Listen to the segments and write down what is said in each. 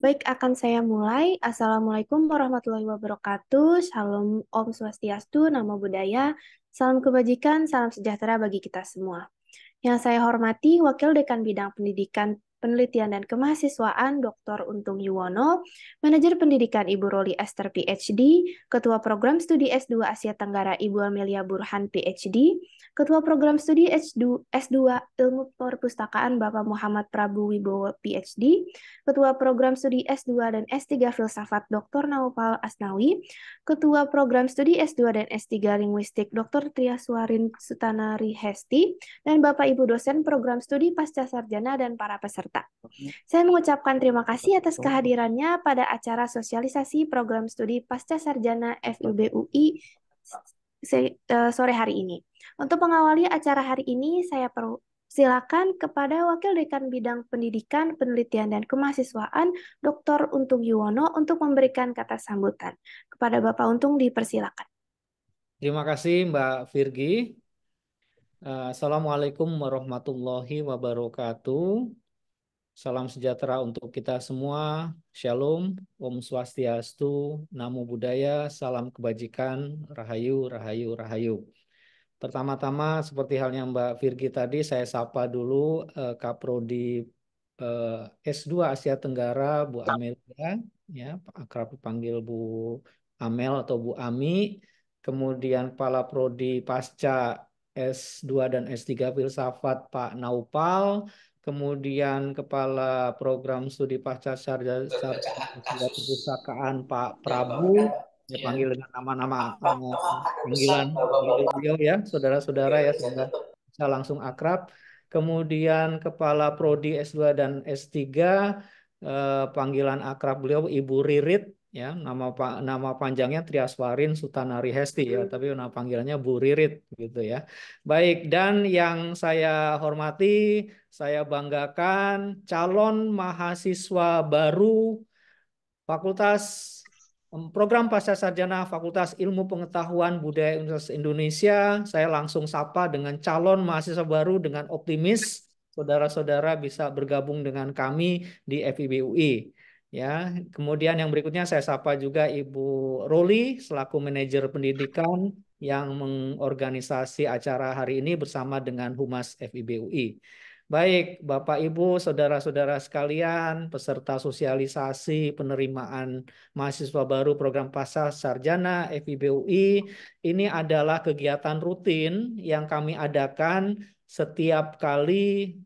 Baik, akan saya mulai. Assalamualaikum warahmatullahi wabarakatuh. Shalom, Om Swastiastu, Namo Buddhaya. Salam kebajikan, salam sejahtera bagi kita semua. Yang saya hormati Wakil Dekan Bidang Pendidikan, Penelitian dan Kemahasiswaan Dr. Untung Yuwono, Manajer Pendidikan Ibu Roli Esther PhD, Ketua Program Studi S2 Asia Tenggara Ibu Amelia Burhan PhD, Ketua Program Studi S2 Ilmu Perpustakaan Bapak Muhammad Prabu Wibowo PhD, Ketua Program Studi S2 dan S3 Filsafat Dr. Naufal Asnawi, Ketua Program Studi S2 dan S3 Linguistik Dr. Triaswarin Sutanari Hesti, dan Bapak Ibu dosen program studi pasca sarjana dan para peserta. Saya mengucapkan terima kasih atas kehadirannya pada acara sosialisasi program studi pasca sarjana FIB UI sore hari ini. Untuk mengawali acara hari ini, saya silakan kepada Wakil Dekan Bidang Pendidikan, Penelitian dan Kemahasiswaan Dr. Untung Yuwono untuk memberikan kata sambutan. Kepada Bapak Untung dipersilakan. Terima kasih Mbak Virgi. Assalamualaikum warahmatullahi wabarakatuh. Salam sejahtera untuk kita semua. Shalom, Om Swastiastu, Namo Buddhaya, salam kebajikan, Rahayu, Rahayu, Rahayu. Pertama-tama seperti halnya Mbak Virgi tadi, saya sapa dulu Kaprodi S2 Asia Tenggara, Bu Amelia, ya, akrab dipanggil Bu Amel atau Bu Ami. Kemudian Kepala Prodi Pasca S2 dan S3 Filsafat Pak Naupal. Kemudian Kepala Program Studi Pasca Sarjana Perpustakaan Pak Prabu. Ya, panggil dengan nama-nama panggilan beliau ya, saudara-saudara ya, semoga bisa langsung akrab. Kemudian Kepala Prodi S2 dan S3, panggilan akrab beliau Ibu Ririt ya, nama panjangnya Triaswarin Sutanari Hesti ya, tapi nama panggilannya Bu Ririt gitu ya. Baik, dan yang saya hormati, saya banggakan calon mahasiswa baru Fakultas Program Pasca Sarjana Fakultas Ilmu Pengetahuan Budaya Universitas Indonesia. Saya langsung sapa dengan calon mahasiswa baru dengan optimis saudara-saudara bisa bergabung dengan kami di FIB UI. Ya, kemudian yang berikutnya saya sapa juga Ibu Roli selaku manajer pendidikan yang mengorganisasi acara hari ini bersama dengan Humas FIB UI. Baik, Bapak Ibu, saudara-saudara sekalian, peserta sosialisasi penerimaan mahasiswa baru program pasca sarjana FIB UI, ini adalah kegiatan rutin yang kami adakan setiap kali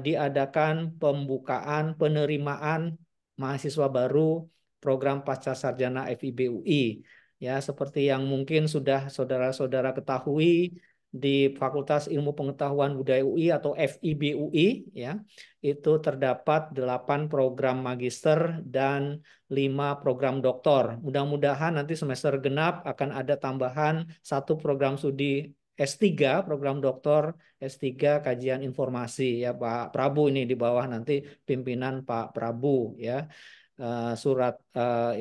diadakan pembukaan penerimaan mahasiswa baru program pasca sarjana FIB UI. Ya, seperti yang mungkin sudah saudara-saudara ketahui, di Fakultas Ilmu Pengetahuan Budaya UI atau FIB UI ya, itu terdapat 8 program magister dan 5 program doktor. Mudah-mudahan nanti semester genap akan ada tambahan 1 program studi S3, program doktor S3 kajian informasi ya Pak Prabu, ini di bawah nanti pimpinan Pak Prabu ya. Surat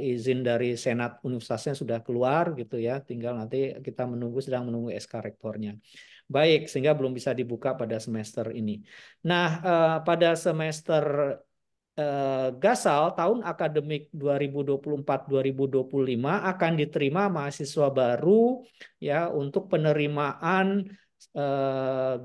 izin dari Senat Universitasnya sudah keluar gitu ya, tinggal nanti kita sedang menunggu SK Rektornya. Baik, sehingga belum bisa dibuka pada semester ini. Nah, pada semester Gasal tahun akademik 2024-2025 akan diterima mahasiswa baru ya untuk penerimaan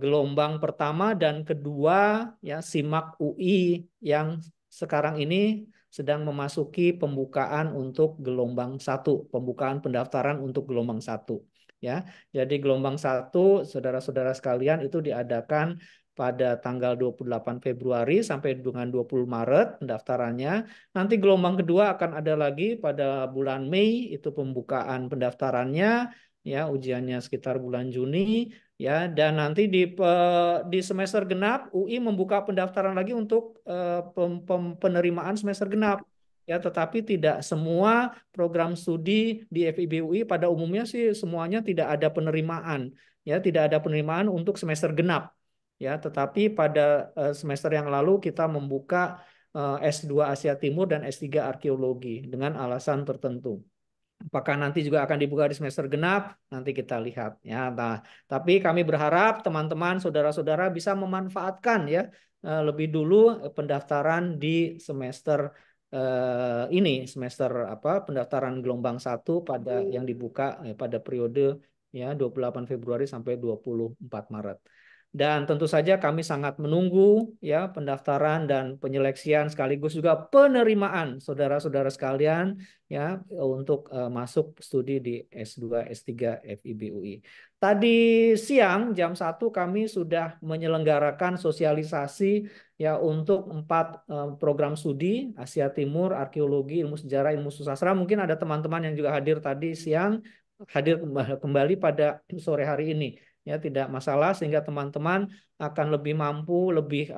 gelombang pertama dan kedua ya SIMAK UI yang sekarang ini sedang memasuki pembukaan untuk gelombang 1, pembukaan pendaftaran untuk gelombang 1 ya. Jadi gelombang 1 saudara-saudara sekalian itu diadakan pada tanggal 28 Februari sampai dengan 20 Maret pendaftarannya. Nanti gelombang kedua akan ada lagi pada bulan Mei, itu pembukaan pendaftarannya ya, ujiannya sekitar bulan Juni ya, dan nanti di semester genap UI membuka pendaftaran lagi untuk penerimaan semester genap. Ya, tetapi tidak semua program studi di FIB UI pada umumnya sih semuanya tidak ada penerimaan. Ya, tidak ada penerimaan untuk semester genap. Ya, tetapi pada semester yang lalu kita membuka S2 Asia Timur dan S3 Arkeologi dengan alasan tertentu. Apakah nanti juga akan dibuka di semester genap? Nanti kita lihat ya. Nah, tapi kami berharap teman-teman, saudara-saudara bisa memanfaatkan ya lebih dulu pendaftaran di semester ini semester pendaftaran gelombang 1 pada yang dibuka pada periode ya 28 Februari sampai 24 Maret. Dan tentu saja kami sangat menunggu ya pendaftaran dan penyeleksian sekaligus juga penerimaan saudara-saudara sekalian ya untuk masuk studi di S2 S3 FIB UI. Tadi siang jam 1 kami sudah menyelenggarakan sosialisasi ya untuk 4 program studi Asia Timur, arkeologi, ilmu sejarah, ilmu sastra. Mungkin ada teman-teman yang juga hadir tadi siang, hadir kembali pada sore hari ini. Ya, tidak masalah sehingga teman-teman akan lebih mampu, lebih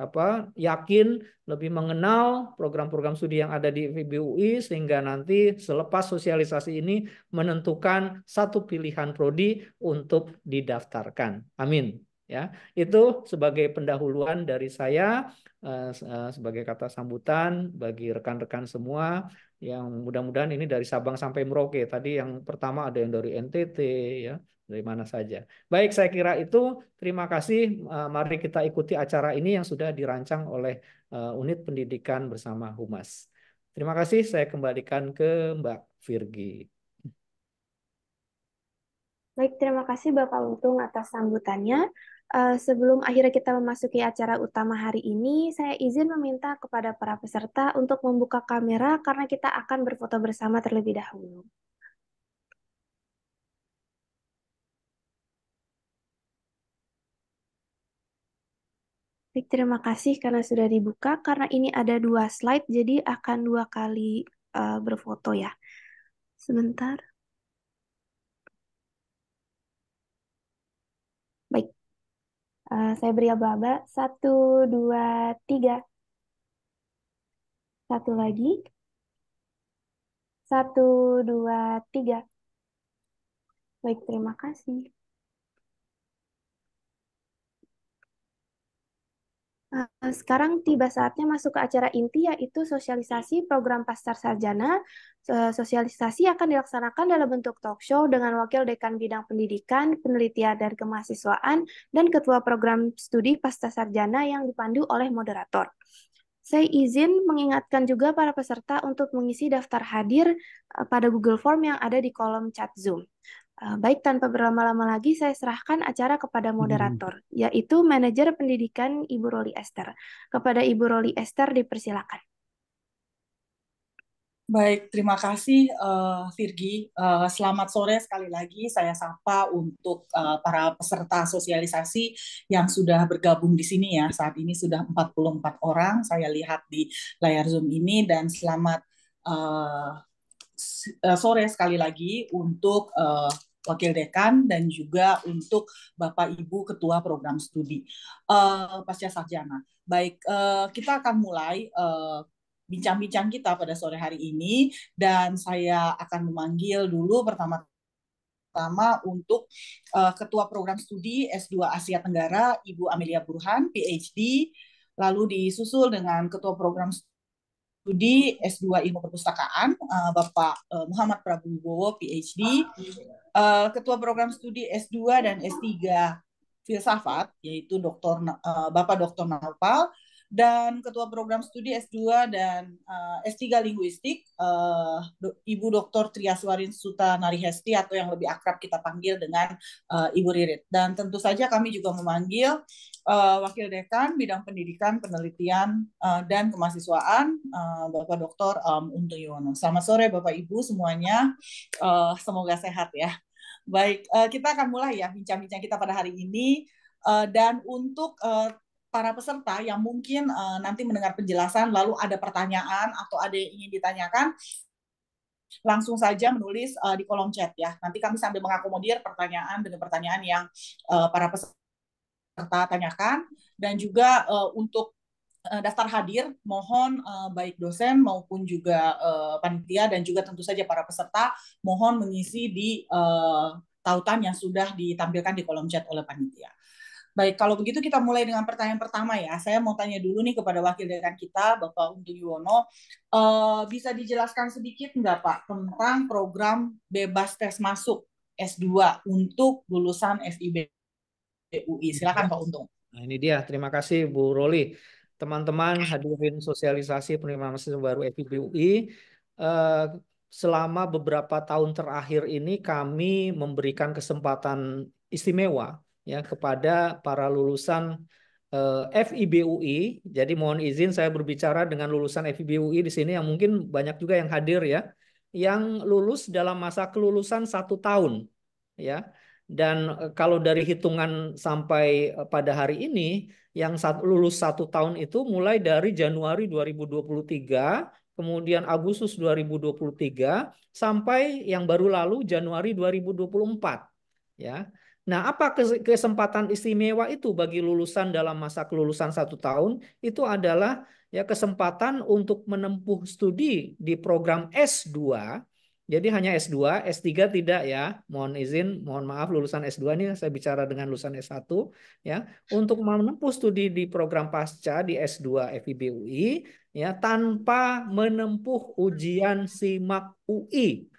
yakin, lebih mengenal program-program studi yang ada di FIB UI sehingga nanti selepas sosialisasi ini menentukan satu pilihan prodi untuk didaftarkan. Amin. Ya, itu sebagai pendahuluan dari saya sebagai kata sambutan bagi rekan-rekan semua yang mudah-mudahan ini dari Sabang sampai Merauke. Tadi yang pertama ada yang dari NTT ya, dari mana saja. Baik, saya kira itu. Terima kasih. Mari kita ikuti acara ini yang sudah dirancang oleh Unit Pendidikan bersama Humas. Terima kasih. Saya kembalikan ke Mbak Virgi. Baik, terima kasih Bapak Untung atas sambutannya. Sebelum akhirnya kita memasuki acara utama hari ini, saya izin meminta kepada para peserta untuk membuka kamera karena kita akan berfoto bersama terlebih dahulu. Baik, terima kasih karena sudah dibuka. Karena ini ada 2 slide, jadi akan 2 kali berfoto ya. Sebentar. Baik, saya beri aba-aba. 1, 2, 3. Satu lagi. 1, 2, 3. Baik, terima kasih. Sekarang tiba saatnya masuk ke acara inti, yaitu sosialisasi program Pasca Sarjana. Sosialisasi akan dilaksanakan dalam bentuk talk show dengan Wakil Dekan Bidang Pendidikan, Penelitian, dan Kemahasiswaan, dan Ketua Program Studi Pasca Sarjana yang dipandu oleh moderator. Saya izin mengingatkan juga para peserta untuk mengisi daftar hadir pada Google Form yang ada di kolom chat Zoom. Baik, tanpa berlama-lama lagi, saya serahkan acara kepada moderator, yaitu Manajer Pendidikan Ibu Roli Esther. Kepada Ibu Roli Esther, dipersilakan. Baik, terima kasih Virgi. Selamat sore sekali lagi. Saya sapa untuk para peserta sosialisasi yang sudah bergabung di sini ya. Saat ini sudah 44 orang. Saya lihat di layar Zoom ini dan selamat sore sekali lagi untuk Wakil Dekan dan juga untuk Bapak Ibu Ketua Program Studi Pasca Sarjana. Baik, kita akan mulai bincang-bincang kita pada sore hari ini dan saya akan memanggil dulu pertama untuk Ketua Program Studi S2 Asia Tenggara Ibu Amelia Burhan, PhD, lalu disusul dengan Ketua Program Studi S2 Ilmu Perpustakaan Bapak Muhammad Prabowo, PhD, Ketua Program Studi S2 dan S3 Filsafat yaitu Bapak Dr. Naupal, dan Ketua Program Studi S2 dan S3 Linguistik Ibu Dr. Triaswarin Suta Narihesti atau yang lebih akrab kita panggil dengan Ibu Ririt. Dan tentu saja kami juga memanggil Wakil Dekan Bidang Pendidikan, Penelitian, dan Kemahasiswaan Bapak Dr. Untung Yuwono. Selamat sore Bapak Ibu semuanya, semoga sehat ya. Baik, kita akan mulai ya bincang-bincang kita pada hari ini. Dan untuk para peserta yang mungkin nanti mendengar penjelasan lalu ada pertanyaan atau ada yang ingin ditanyakan, langsung saja menulis di kolom chat ya. Nanti kami sambil mengakomodir pertanyaan dengan pertanyaan yang para peserta tanyakan. Dan juga untuk daftar hadir, mohon baik dosen maupun juga panitia dan juga tentu saja para peserta mohon mengisi di tautan yang sudah ditampilkan di kolom chat oleh panitia. Baik, kalau begitu kita mulai dengan pertanyaan pertama ya. Saya mau tanya dulu nih kepada Wakil Dekan kita, Bapak Untung Yuwono. Bisa dijelaskan sedikit nggak Pak tentang program bebas tes masuk S2 untuk lulusan FIB UI? Silakan Pak Untung. Nah, ini dia. Terima kasih Bu Roli. teman-teman hadirin sosialisasi penerimaan mahasiswa baru FIB UI. Eh, Selama beberapa tahun terakhir ini kami memberikan kesempatan istimewa ya kepada para lulusan FIB UI. Jadi mohon izin saya berbicara dengan lulusan FIB UI di sini yang mungkin banyak juga yang hadir ya, yang lulus dalam masa kelulusan 1 tahun ya. Dan kalau dari hitungan sampai pada hari ini, yang lulus 1 tahun itu mulai dari Januari 2023, kemudian Agustus 2023, sampai yang baru lalu Januari 2024. Ya. Nah, apa kesempatan istimewa itu bagi lulusan dalam masa kelulusan 1 tahun? Itu adalah ya kesempatan untuk menempuh studi di program S2. Jadi hanya S2, S3 tidak ya. Mohon izin, mohon maaf lulusan S2 ini saya bicara dengan lulusan S1 ya. Untuk menempuh studi di program pasca di S2 FIB UI ya tanpa menempuh ujian SIMAK UI.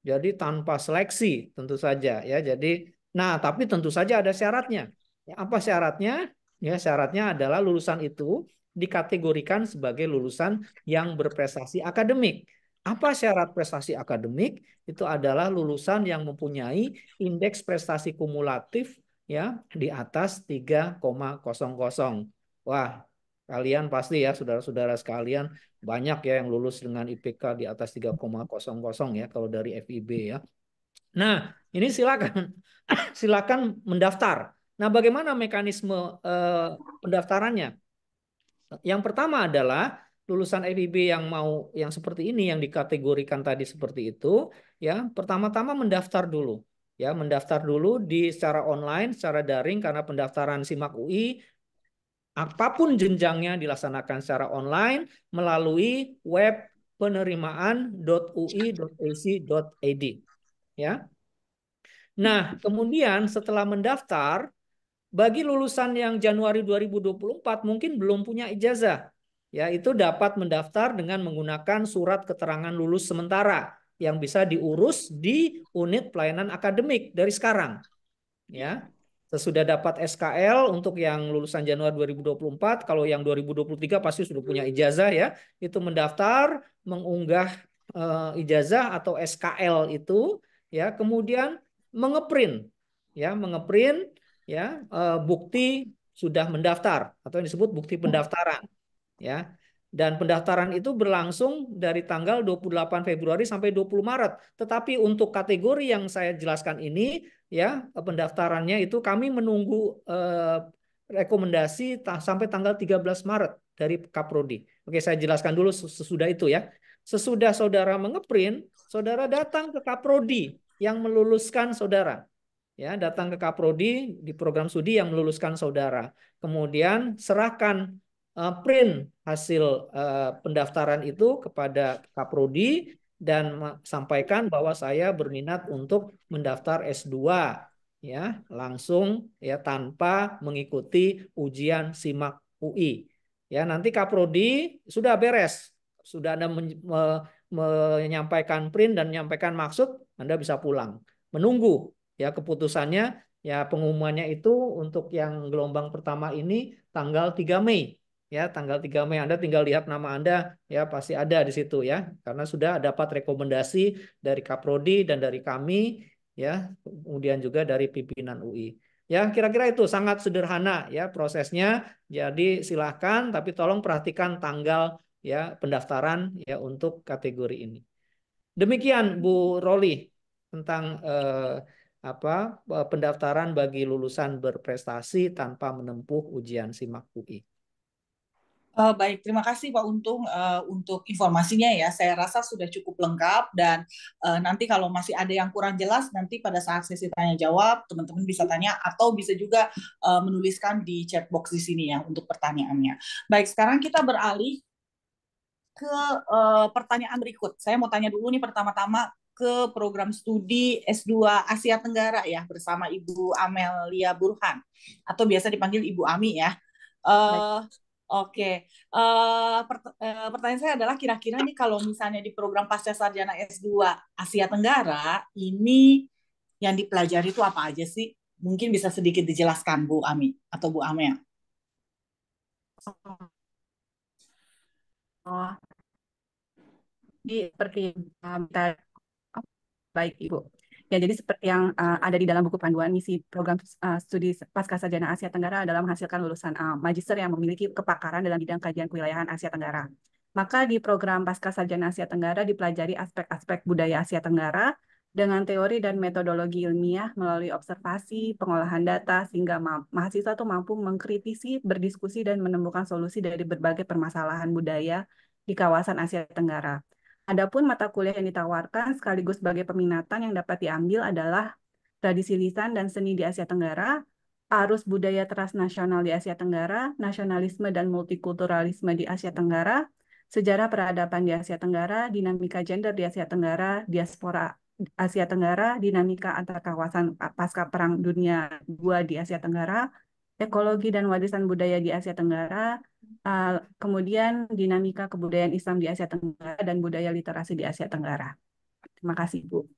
Jadi tanpa seleksi tentu saja ya. Jadi tapi tentu saja ada syaratnya. Ya, apa syaratnya? Ya syaratnya adalah lulusan itu dikategorikan sebagai lulusan yang berprestasi akademik. Apa syarat prestasi akademik? Itu adalah lulusan yang mempunyai indeks prestasi kumulatif ya di atas 3,00. Wah, kalian pasti ya saudara-saudara sekalian banyak ya yang lulus dengan IPK di atas 3,00 ya kalau dari FIB ya. Nah, ini silakan silakan mendaftar. Nah, bagaimana mekanisme pendaftarannya? Yang pertama adalah lulusan FIB yang seperti ini yang dikategorikan tadi seperti itu ya, pertama-tama mendaftar dulu. Ya, mendaftar dulu secara online, secara daring karena pendaftaran SIMAK UI apapun jenjangnya dilaksanakan secara online melalui web penerimaan.ui.ac.id ya. Nah, kemudian setelah mendaftar, bagi lulusan yang Januari 2024 mungkin belum punya ijazah, ya itu dapat mendaftar dengan menggunakan surat keterangan lulus sementara yang bisa diurus di unit pelayanan akademik dari sekarang. Ya. Sesudah dapat SKL untuk yang lulusan Januari 2024, kalau yang 2023 pasti sudah punya ijazah ya, itu mendaftar, mengunggah ijazah atau SKL itu ya, kemudian mengeprint ya bukti sudah mendaftar atau yang disebut bukti pendaftaran ya. Dan pendaftaran itu berlangsung dari tanggal 28 Februari sampai 20 Maret. Tetapi untuk kategori yang saya jelaskan ini ya, pendaftarannya itu kami menunggu rekomendasi sampai tanggal 13 Maret dari Kaprodi. Oke, saya jelaskan dulu sesudah itu ya. Sesudah saudara mengeprint, saudara datang ke Kaprodi yang meluluskan saudara. Ya, datang ke Kaprodi di program studi yang meluluskan saudara. Kemudian serahkan print hasil pendaftaran itu kepada Kaprodi dan sampaikan bahwa saya berminat untuk mendaftar S2 ya, langsung ya tanpa mengikuti ujian SIMAK UI. Ya, nanti Kaprodi sudah beres, sudah Anda menyampaikan print dan menyampaikan maksud, Anda bisa pulang. Menunggu ya keputusannya ya, pengumumannya itu untuk yang gelombang pertama ini tanggal 3 Mei. Ya, tanggal 3 Mei Anda tinggal lihat nama Anda ya pasti ada di situ ya. Karena sudah dapat rekomendasi dari Kaprodi dan dari kami ya, kemudian juga dari pimpinan UI. Ya, kira-kira itu sangat sederhana ya prosesnya. Jadi silahkan tapi tolong perhatikan tanggal ya pendaftaran ya untuk kategori ini. Demikian Bu Roli tentang pendaftaran bagi lulusan berprestasi tanpa menempuh ujian SIMAK UI. Baik, terima kasih Pak Untung untuk informasinya ya. Saya rasa sudah cukup lengkap dan nanti kalau masih ada yang kurang jelas nanti pada saat sesi tanya jawab teman-teman bisa tanya atau bisa juga menuliskan di chat box di sini ya untuk pertanyaannya. Baik, sekarang kita beralih ke pertanyaan berikut. Saya mau tanya dulu nih pertama-tama ke program studi S2 Asia Tenggara ya bersama Ibu Amelia Burhan atau biasa dipanggil Ibu Ami ya. Oke, pertanyaan saya adalah kira-kira nih kalau misalnya di program Pasca Sarjana S2 Asia Tenggara ini yang dipelajari itu apa aja sih? Mungkin bisa sedikit dijelaskan Bu Ami atau Bu Amel. Oh, jadi seperti kita baik Ibu. Ya, jadi seperti yang ada di dalam buku panduan misi program studi Pascasarjana Asia Tenggara adalah menghasilkan lulusan magister yang memiliki kepakaran dalam bidang kajian kewilayahan Asia Tenggara. Maka di program Pascasarjana Asia Tenggara dipelajari aspek-aspek budaya Asia Tenggara dengan teori dan metodologi ilmiah melalui observasi, pengolahan data, sehingga mahasiswa itu mampu mengkritisi, berdiskusi, dan menemukan solusi dari berbagai permasalahan budaya di kawasan Asia Tenggara. Adapun mata kuliah yang ditawarkan sekaligus sebagai peminatan yang dapat diambil adalah tradisi lisan dan seni di Asia Tenggara, arus budaya transnasional di Asia Tenggara, nasionalisme dan multikulturalisme di Asia Tenggara, sejarah peradaban di Asia Tenggara, dinamika gender di Asia Tenggara, diaspora Asia Tenggara, dinamika antar kawasan pasca Perang Dunia II di Asia Tenggara, ekologi dan warisan budaya di Asia Tenggara, kemudian dinamika kebudayaan Islam di Asia Tenggara dan budaya literasi di Asia Tenggara. Terima kasih, Bu.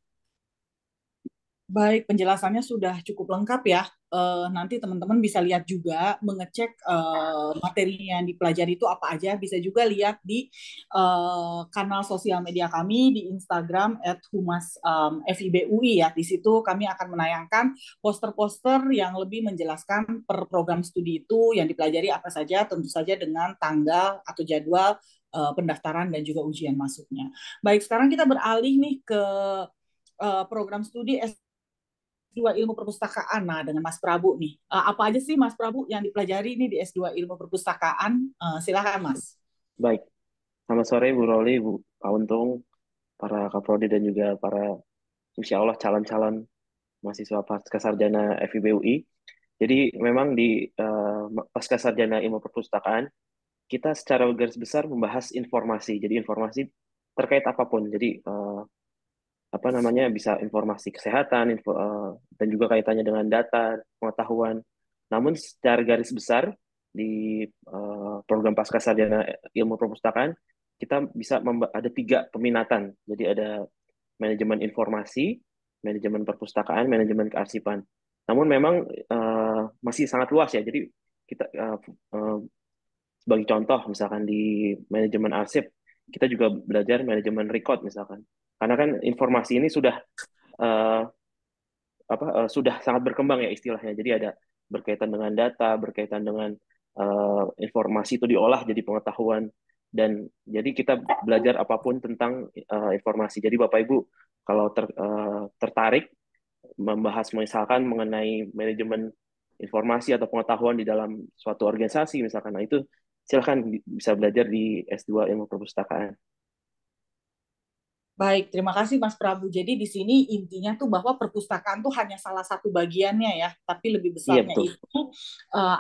Baik, penjelasannya sudah cukup lengkap ya. Nanti teman-teman bisa lihat juga, mengecek materinya yang dipelajari itu apa aja. Bisa juga lihat di kanal sosial media kami di Instagram @humas_FIB_UI ya. Di situ kami akan menayangkan poster-poster yang lebih menjelaskan per program studi itu yang dipelajari apa saja, tentu saja dengan tanggal atau jadwal pendaftaran dan juga ujian masuknya. Baik, sekarang kita beralih nih ke program studi S2 Ilmu Perpustakaan. Nah, dengan Mas Prabu nih. Apa aja sih Mas Prabu yang dipelajari ini di S2 Ilmu Perpustakaan? Silakan Mas. Baik, selamat sore Bu Roli, Bu Untung, para Kaprodi dan juga para insya Allah calon-calon mahasiswa Pascasarjana FIB UI. Jadi memang di Pascasarjana Ilmu Perpustakaan kita secara garis besar membahas informasi. Jadi informasi terkait apapun. Jadi apa namanya bisa informasi kesehatan, dan juga kaitannya dengan data, pengetahuan. Namun secara garis besar di program Pascasarjana Ilmu Perpustakaan kita bisa ada 3 peminatan. Jadi ada manajemen informasi, manajemen perpustakaan, manajemen kearsipan. Namun memang masih sangat luas ya. Jadi kita sebagai contoh misalkan di manajemen arsip kita juga belajar manajemen record misalkan. Karena kan informasi ini sudah uh, sudah sangat berkembang ya istilahnya. Jadi ada berkaitan dengan data, berkaitan dengan informasi itu diolah jadi pengetahuan dan jadi kita belajar apapun tentang informasi. Jadi Bapak Ibu kalau tertarik membahas misalkan mengenai manajemen informasi atau pengetahuan di dalam suatu organisasi misalkan, nah itu silakan bisa belajar di S2 Ilmu Perpustakaan. Baik, terima kasih Mas Prabu. Jadi di sini intinya tuh bahwa perpustakaan tuh hanya salah satu bagiannya ya, tapi lebih Iya besarnya betul, itu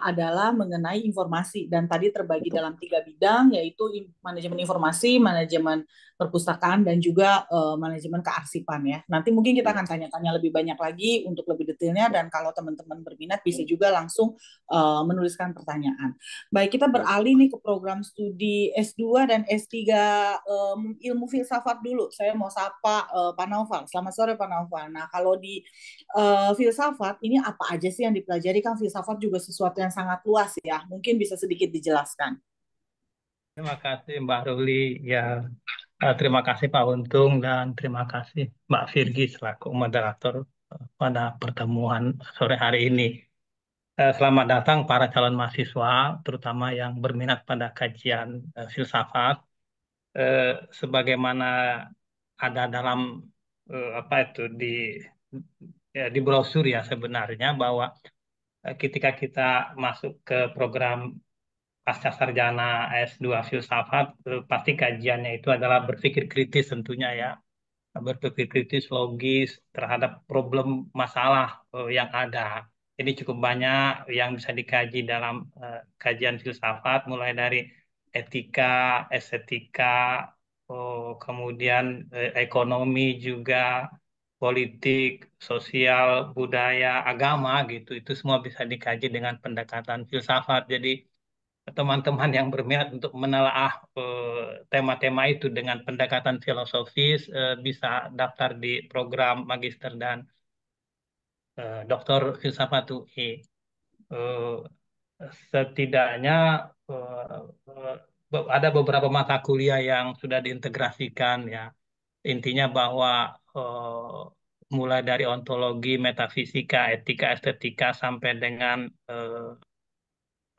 adalah mengenai informasi dan tadi terbagi betul. dalam 3 bidang yaitu manajemen informasi, manajemen perpustakaan dan juga manajemen kearsipan ya. Nanti mungkin kita akan tanya-tanya lebih banyak lagi untuk lebih detailnya dan kalau teman-teman berminat bisa juga langsung menuliskan pertanyaan. Baik, kita beralih nih ke program studi S2 dan S3 ilmu filsafat dulu. Saya mau sapa Pak Naufal. Selamat sore Pak Naufal. Nah, kalau di filsafat ini apa aja sih yang dipelajari? Kan filsafat juga sesuatu yang sangat luas ya. Mungkin bisa sedikit dijelaskan. Terima kasih Mbak Ruli. Ya, terima kasih Pak Untung dan terima kasih Mbak Virgi selaku moderator pada pertemuan sore hari ini. Selamat datang para calon mahasiswa, terutama yang berminat pada kajian filsafat. Sebagaimana ada dalam apa itu di brosur ya sebenarnya bahwa ketika kita masuk ke program pasca sarjana S2 filsafat pasti kajiannya itu adalah berpikir kritis tentunya ya, berpikir kritis logis terhadap problem masalah yang ada. Jadi cukup banyak yang bisa dikaji dalam kajian filsafat mulai dari etika, estetika, kemudian ekonomi juga, politik, sosial, budaya, agama gitu. Itu semua bisa dikaji dengan pendekatan filsafat. Jadi teman-teman yang berminat untuk menelaah tema-tema itu dengan pendekatan filosofis bisa daftar di program magister dan doktor filsafat UI. Eh, Setidaknya ada beberapa mata kuliah yang sudah diintegrasikan ya. Intinya bahwa mulai dari ontologi, metafisika, etika, estetika sampai dengan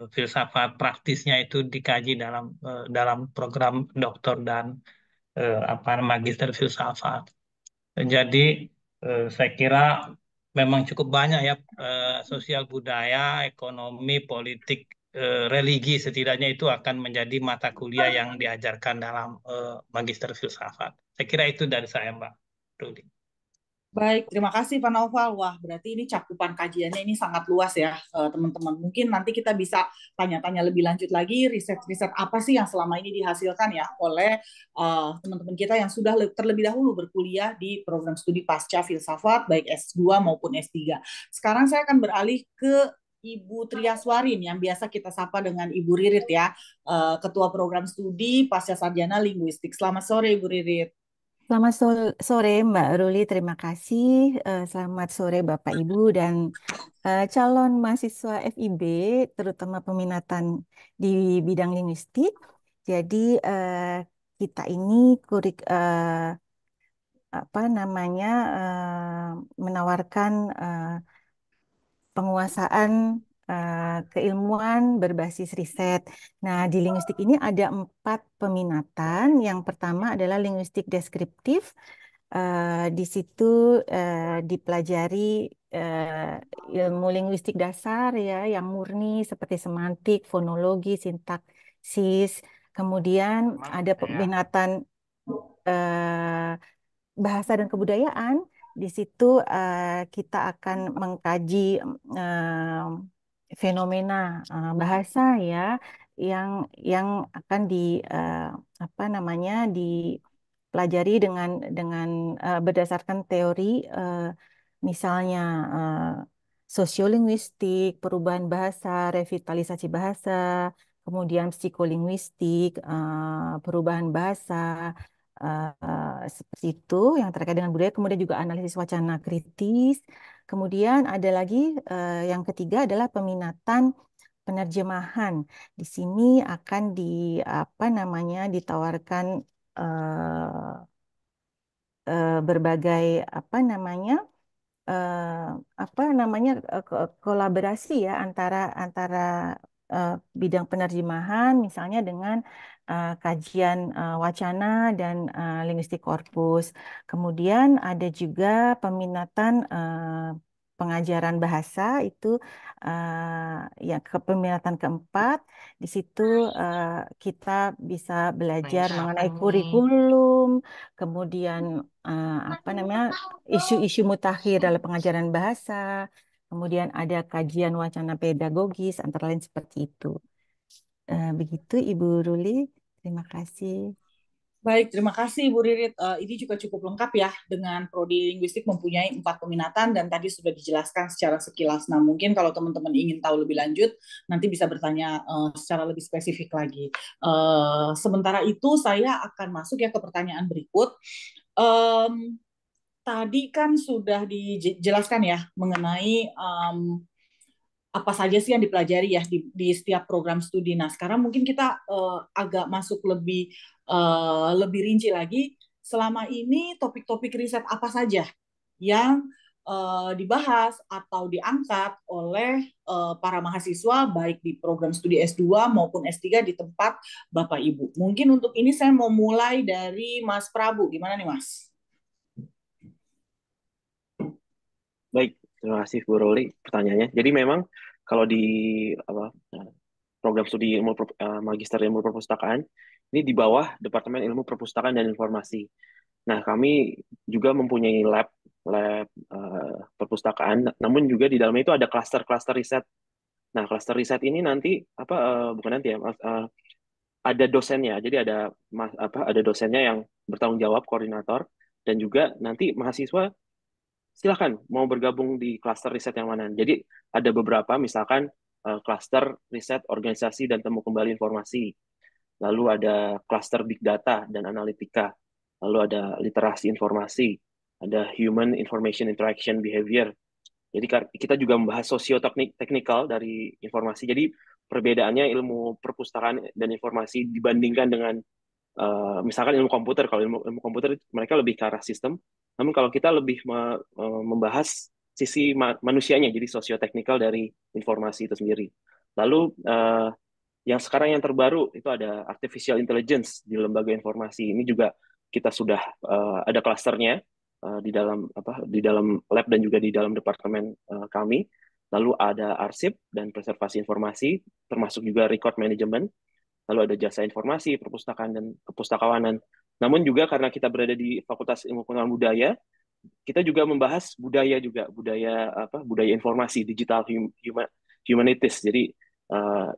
filsafat praktisnya itu dikaji dalam program doktor dan magister filsafat. Jadi saya kira memang cukup banyak ya sosial budaya, ekonomi, politik, religi setidaknya itu akan menjadi mata kuliah yang diajarkan dalam magister filsafat. Saya kira itu dari saya, Mbak Rudi. Baik, terima kasih Pak Naufal. Wah, berarti ini cakupan kajiannya ini sangat luas ya, teman-teman. Mungkin nanti kita bisa tanya-tanya lebih lanjut lagi, riset-riset apa sih yang selama ini dihasilkan ya oleh teman-teman kita yang sudah terlebih dahulu berkuliah di program studi pasca filsafat, baik S2 maupun S3. Sekarang saya akan beralih ke Ibu Triaswarin yang biasa kita sapa dengan Ibu Ririt ya, Ketua Program Studi Pasca Sarjana Linguistik. Selamat sore Ibu Ririt. Selamat sore Mbak Ruli, terima kasih. Selamat sore Bapak Ibu dan calon mahasiswa FIB, terutama peminatan di bidang linguistik. Jadi kita ini apa namanya menawarkan penguasaan keilmuan berbasis riset. Nah, di linguistik ini ada 4 peminatan. Yang pertama adalah linguistik deskriptif. Di situ dipelajari ilmu linguistik dasar ya, yang murni seperti semantik, fonologi, sintaksis. Kemudian ada peminatan bahasa dan kebudayaan. Di situ kita akan mengkaji fenomena bahasa ya, yang akan apa namanya dipelajari dengan berdasarkan teori misalnya sosiolinguistik, perubahan bahasa, revitalisasi bahasa, kemudian psikolinguistik, perubahan bahasa, seperti itu yang terkait dengan budaya, kemudian juga analisis wacana kritis. Kemudian ada lagi yang ketiga adalah peminatan penerjemahan. Di sini akan apa namanya ditawarkan berbagai apa namanya kolaborasi ya antara bidang penerjemahan misalnya dengan kajian wacana dan linguistik korpus. Kemudian ada juga peminatan pengajaran bahasa itu ya peminatan keempat. Di situ kita bisa belajar mengenai kurikulum, kemudian apa namanya isu-isu mutakhir dalam pengajaran bahasa. Kemudian ada kajian wacana pedagogis, antara lain seperti itu. Begitu Ibu Ruli, terima kasih. Baik, terima kasih Ibu Ririt. Ini juga cukup lengkap ya dengan prodi linguistik mempunyai 4 peminatan dan tadi sudah dijelaskan secara sekilas. Nah, mungkin kalau teman-teman ingin tahu lebih lanjut, nanti bisa bertanya secara lebih spesifik lagi. Sementara itu, saya akan masuk ya ke pertanyaan berikut. Tadi kan sudah dijelaskan ya mengenai apa saja sih yang dipelajari ya di setiap program studi. Nah, sekarang mungkin kita agak masuk lebih rinci lagi. Selama ini topik-topik riset apa saja yang dibahas atau diangkat oleh para mahasiswa baik di program studi S2 maupun S3 di tempat Bapak Ibu. Mungkin untuk ini saya mau mulai dari Mas Prabu. Gimana nih, Mas? Baik, terima kasih Bu Roli pertanyaannya. Jadi memang kalau di program studi Magister Ilmu Perpustakaan ini di bawah Departemen Ilmu Perpustakaan dan Informasi. Nah, kami juga mempunyai lab perpustakaan, namun juga di dalamnya itu ada klaster-klaster riset. Nah, klaster riset ini nanti bukan nanti ya, ada dosennya. Jadi ada dosennya yang bertanggung jawab, koordinator, dan juga nanti mahasiswa silakan mau bergabung di klaster riset yang mana. Jadi ada beberapa, misalkan klaster riset organisasi dan temu kembali informasi. Lalu ada klaster big data dan analitika. Lalu ada literasi informasi. Ada human information interaction behavior. Jadi kita juga membahas sosio-teknikal dari informasi. Jadi perbedaannya ilmu perpustakaan dan informasi dibandingkan dengan misalkan ilmu komputer. Kalau ilmu komputer mereka lebih ke arah sistem, namun kalau kita lebih membahas sisi manusianya, jadi sosioteknikal dari informasi itu sendiri. Lalu yang sekarang yang terbaru itu ada artificial intelligence di lembaga informasi. Ini juga kita sudah ada klasternya di dalam lab dan juga di dalam departemen kami. Lalu ada arsip dan preservasi informasi, termasuk juga record management. Lalu ada jasa informasi, perpustakaan dan kepustakawanan. Namun juga karena kita berada di Fakultas Ilmu Pengetahuan Budaya, kita juga membahas budaya informasi, digital humanities. Jadi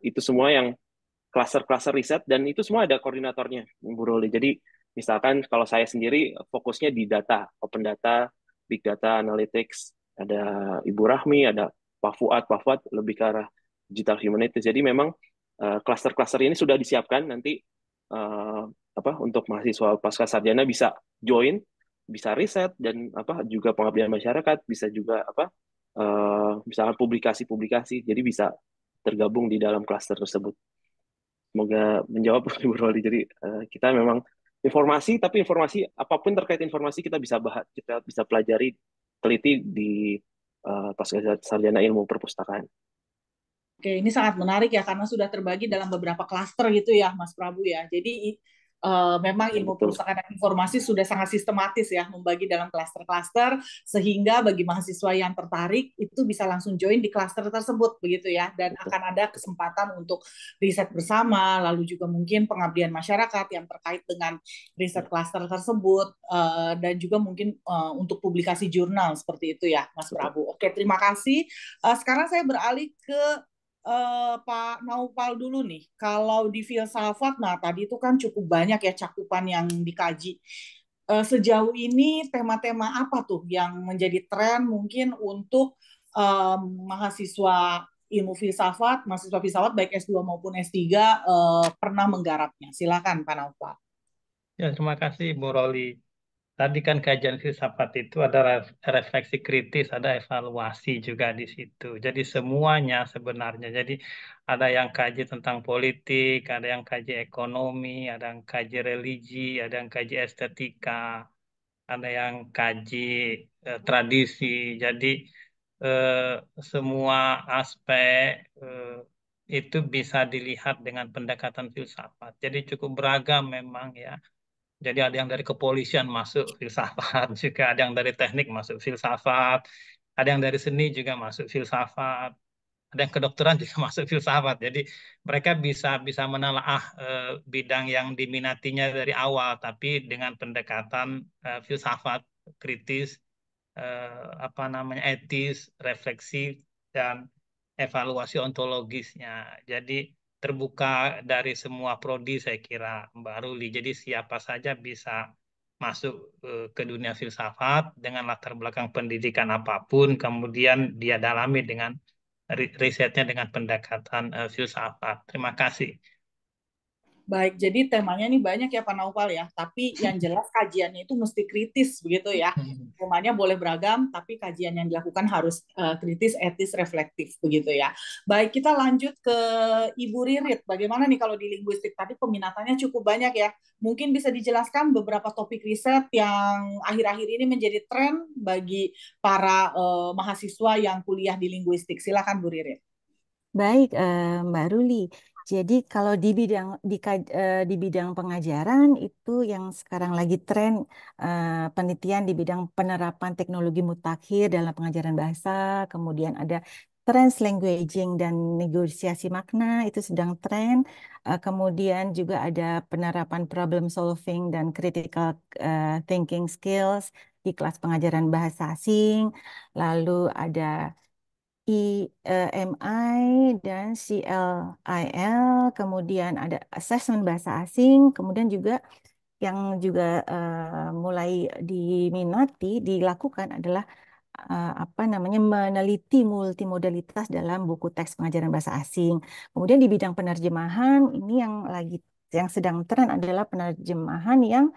itu semua yang klaster-klaster riset, dan itu semua ada koordinatornya, Bu Roli. Jadi misalkan kalau saya sendiri fokusnya di data, open data, big data analytics, ada Ibu Rahmi, ada Pak Fuad lebih ke arah digital humanities. Jadi memang klaster-klaster ini sudah disiapkan, nanti untuk mahasiswa pasca sarjana bisa join, bisa riset, dan juga pengabdian masyarakat, bisa juga misalkan publikasi-publikasi, jadi bisa tergabung di dalam klaster tersebut. Semoga menjawab Bu Roli. Jadi kita memang informasi, tapi informasi apapun terkait informasi kita bisa pelajari, teliti di pasca sarjana ilmu perpustakaan. Oke, ini sangat menarik ya karena sudah terbagi dalam beberapa klaster gitu ya, Mas Prabu ya. Jadi memang ilmu Betul. perpustakaan dan informasi sudah sangat sistematis ya, membagi dalam klaster-klaster sehingga bagi mahasiswa yang tertarik itu bisa langsung join di klaster tersebut begitu ya, dan Betul. akan ada kesempatan untuk riset bersama, lalu juga mungkin pengabdian masyarakat yang terkait dengan riset klaster tersebut, dan juga mungkin untuk publikasi jurnal seperti itu ya, Mas Prabu. Oke, terima kasih. Sekarang saya beralih ke Pak Naufal dulu nih. Kalau di filsafat, nah tadi itu kan cukup banyak ya cakupan yang dikaji. Sejauh ini tema-tema apa tuh yang menjadi tren mungkin untuk mahasiswa ilmu filsafat, mahasiswa filsafat baik S2 maupun S3 pernah menggarapnya? Silakan Pak Naufal. Ya, terima kasih Bu Roli. Tadi kan kajian filsafat itu ada refleksi kritis, ada evaluasi juga di situ. Jadi semuanya sebenarnya. Jadi ada yang kaji tentang politik, ada yang kaji ekonomi, ada yang kaji religi, ada yang kaji estetika, ada yang kaji tradisi. Jadi semua aspek itu bisa dilihat dengan pendekatan filsafat. Jadi cukup beragam memang ya. Jadi ada yang dari kepolisian masuk filsafat, juga ada yang dari teknik masuk filsafat, ada yang dari seni juga masuk filsafat, ada yang kedokteran juga masuk filsafat. Jadi mereka bisa bisa menelaah bidang yang diminatinya dari awal, tapi dengan pendekatan filsafat kritis, etis, refleksi dan evaluasi ontologisnya. Jadi terbuka dari semua prodi saya kira Mbak Ruli. Jadi siapa saja bisa masuk ke dunia filsafat dengan latar belakang pendidikan apapun, kemudian dia dalami dengan risetnya dengan pendekatan filsafat. Terima kasih. Baik, jadi temanya ini banyak ya Pak Naufal ya, tapi yang jelas kajiannya itu mesti kritis begitu ya. Temanya boleh beragam, tapi kajian yang dilakukan harus kritis, etis, reflektif begitu ya. Baik, kita lanjut ke Ibu Ririt. Bagaimana nih kalau di linguistik tadi peminatannya cukup banyak ya. Mungkin bisa dijelaskan beberapa topik riset yang akhir-akhir ini menjadi tren bagi para mahasiswa yang kuliah di linguistik. Silakan Bu Ririt. Baik, Mbak Ruli. Jadi kalau di bidang pengajaran itu yang sekarang lagi tren penelitian di bidang penerapan teknologi mutakhir dalam pengajaran bahasa, kemudian ada translanguaging dan negosiasi makna itu sedang tren. Kemudian juga ada penerapan problem solving dan critical thinking skills di kelas pengajaran bahasa asing. Lalu ada IMI dan CLIL, kemudian ada assessment bahasa asing, kemudian juga yang juga mulai diminati dilakukan adalah meneliti multimodalitas dalam buku teks pengajaran bahasa asing. Kemudian di bidang penerjemahan ini yang sedang tren adalah penerjemahan yang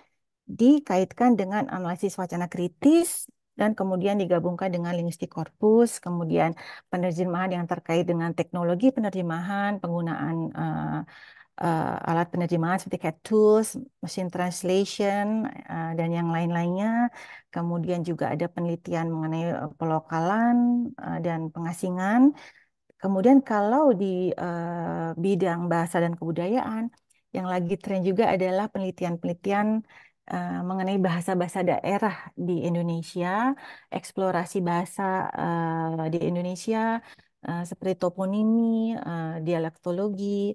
dikaitkan dengan analisis wacana kritis dan kemudian digabungkan dengan linguistik korpus, kemudian penerjemahan yang terkait dengan teknologi penerjemahan, penggunaan alat penerjemahan seperti CAT tools, machine translation, dan yang lain-lainnya. Kemudian juga ada penelitian mengenai pelokalan dan pengasingan. Kemudian kalau di bidang bahasa dan kebudayaan, yang lagi tren juga adalah penelitian-penelitian mengenai bahasa-bahasa daerah di Indonesia, eksplorasi bahasa di Indonesia, seperti toponimi, dialektologi,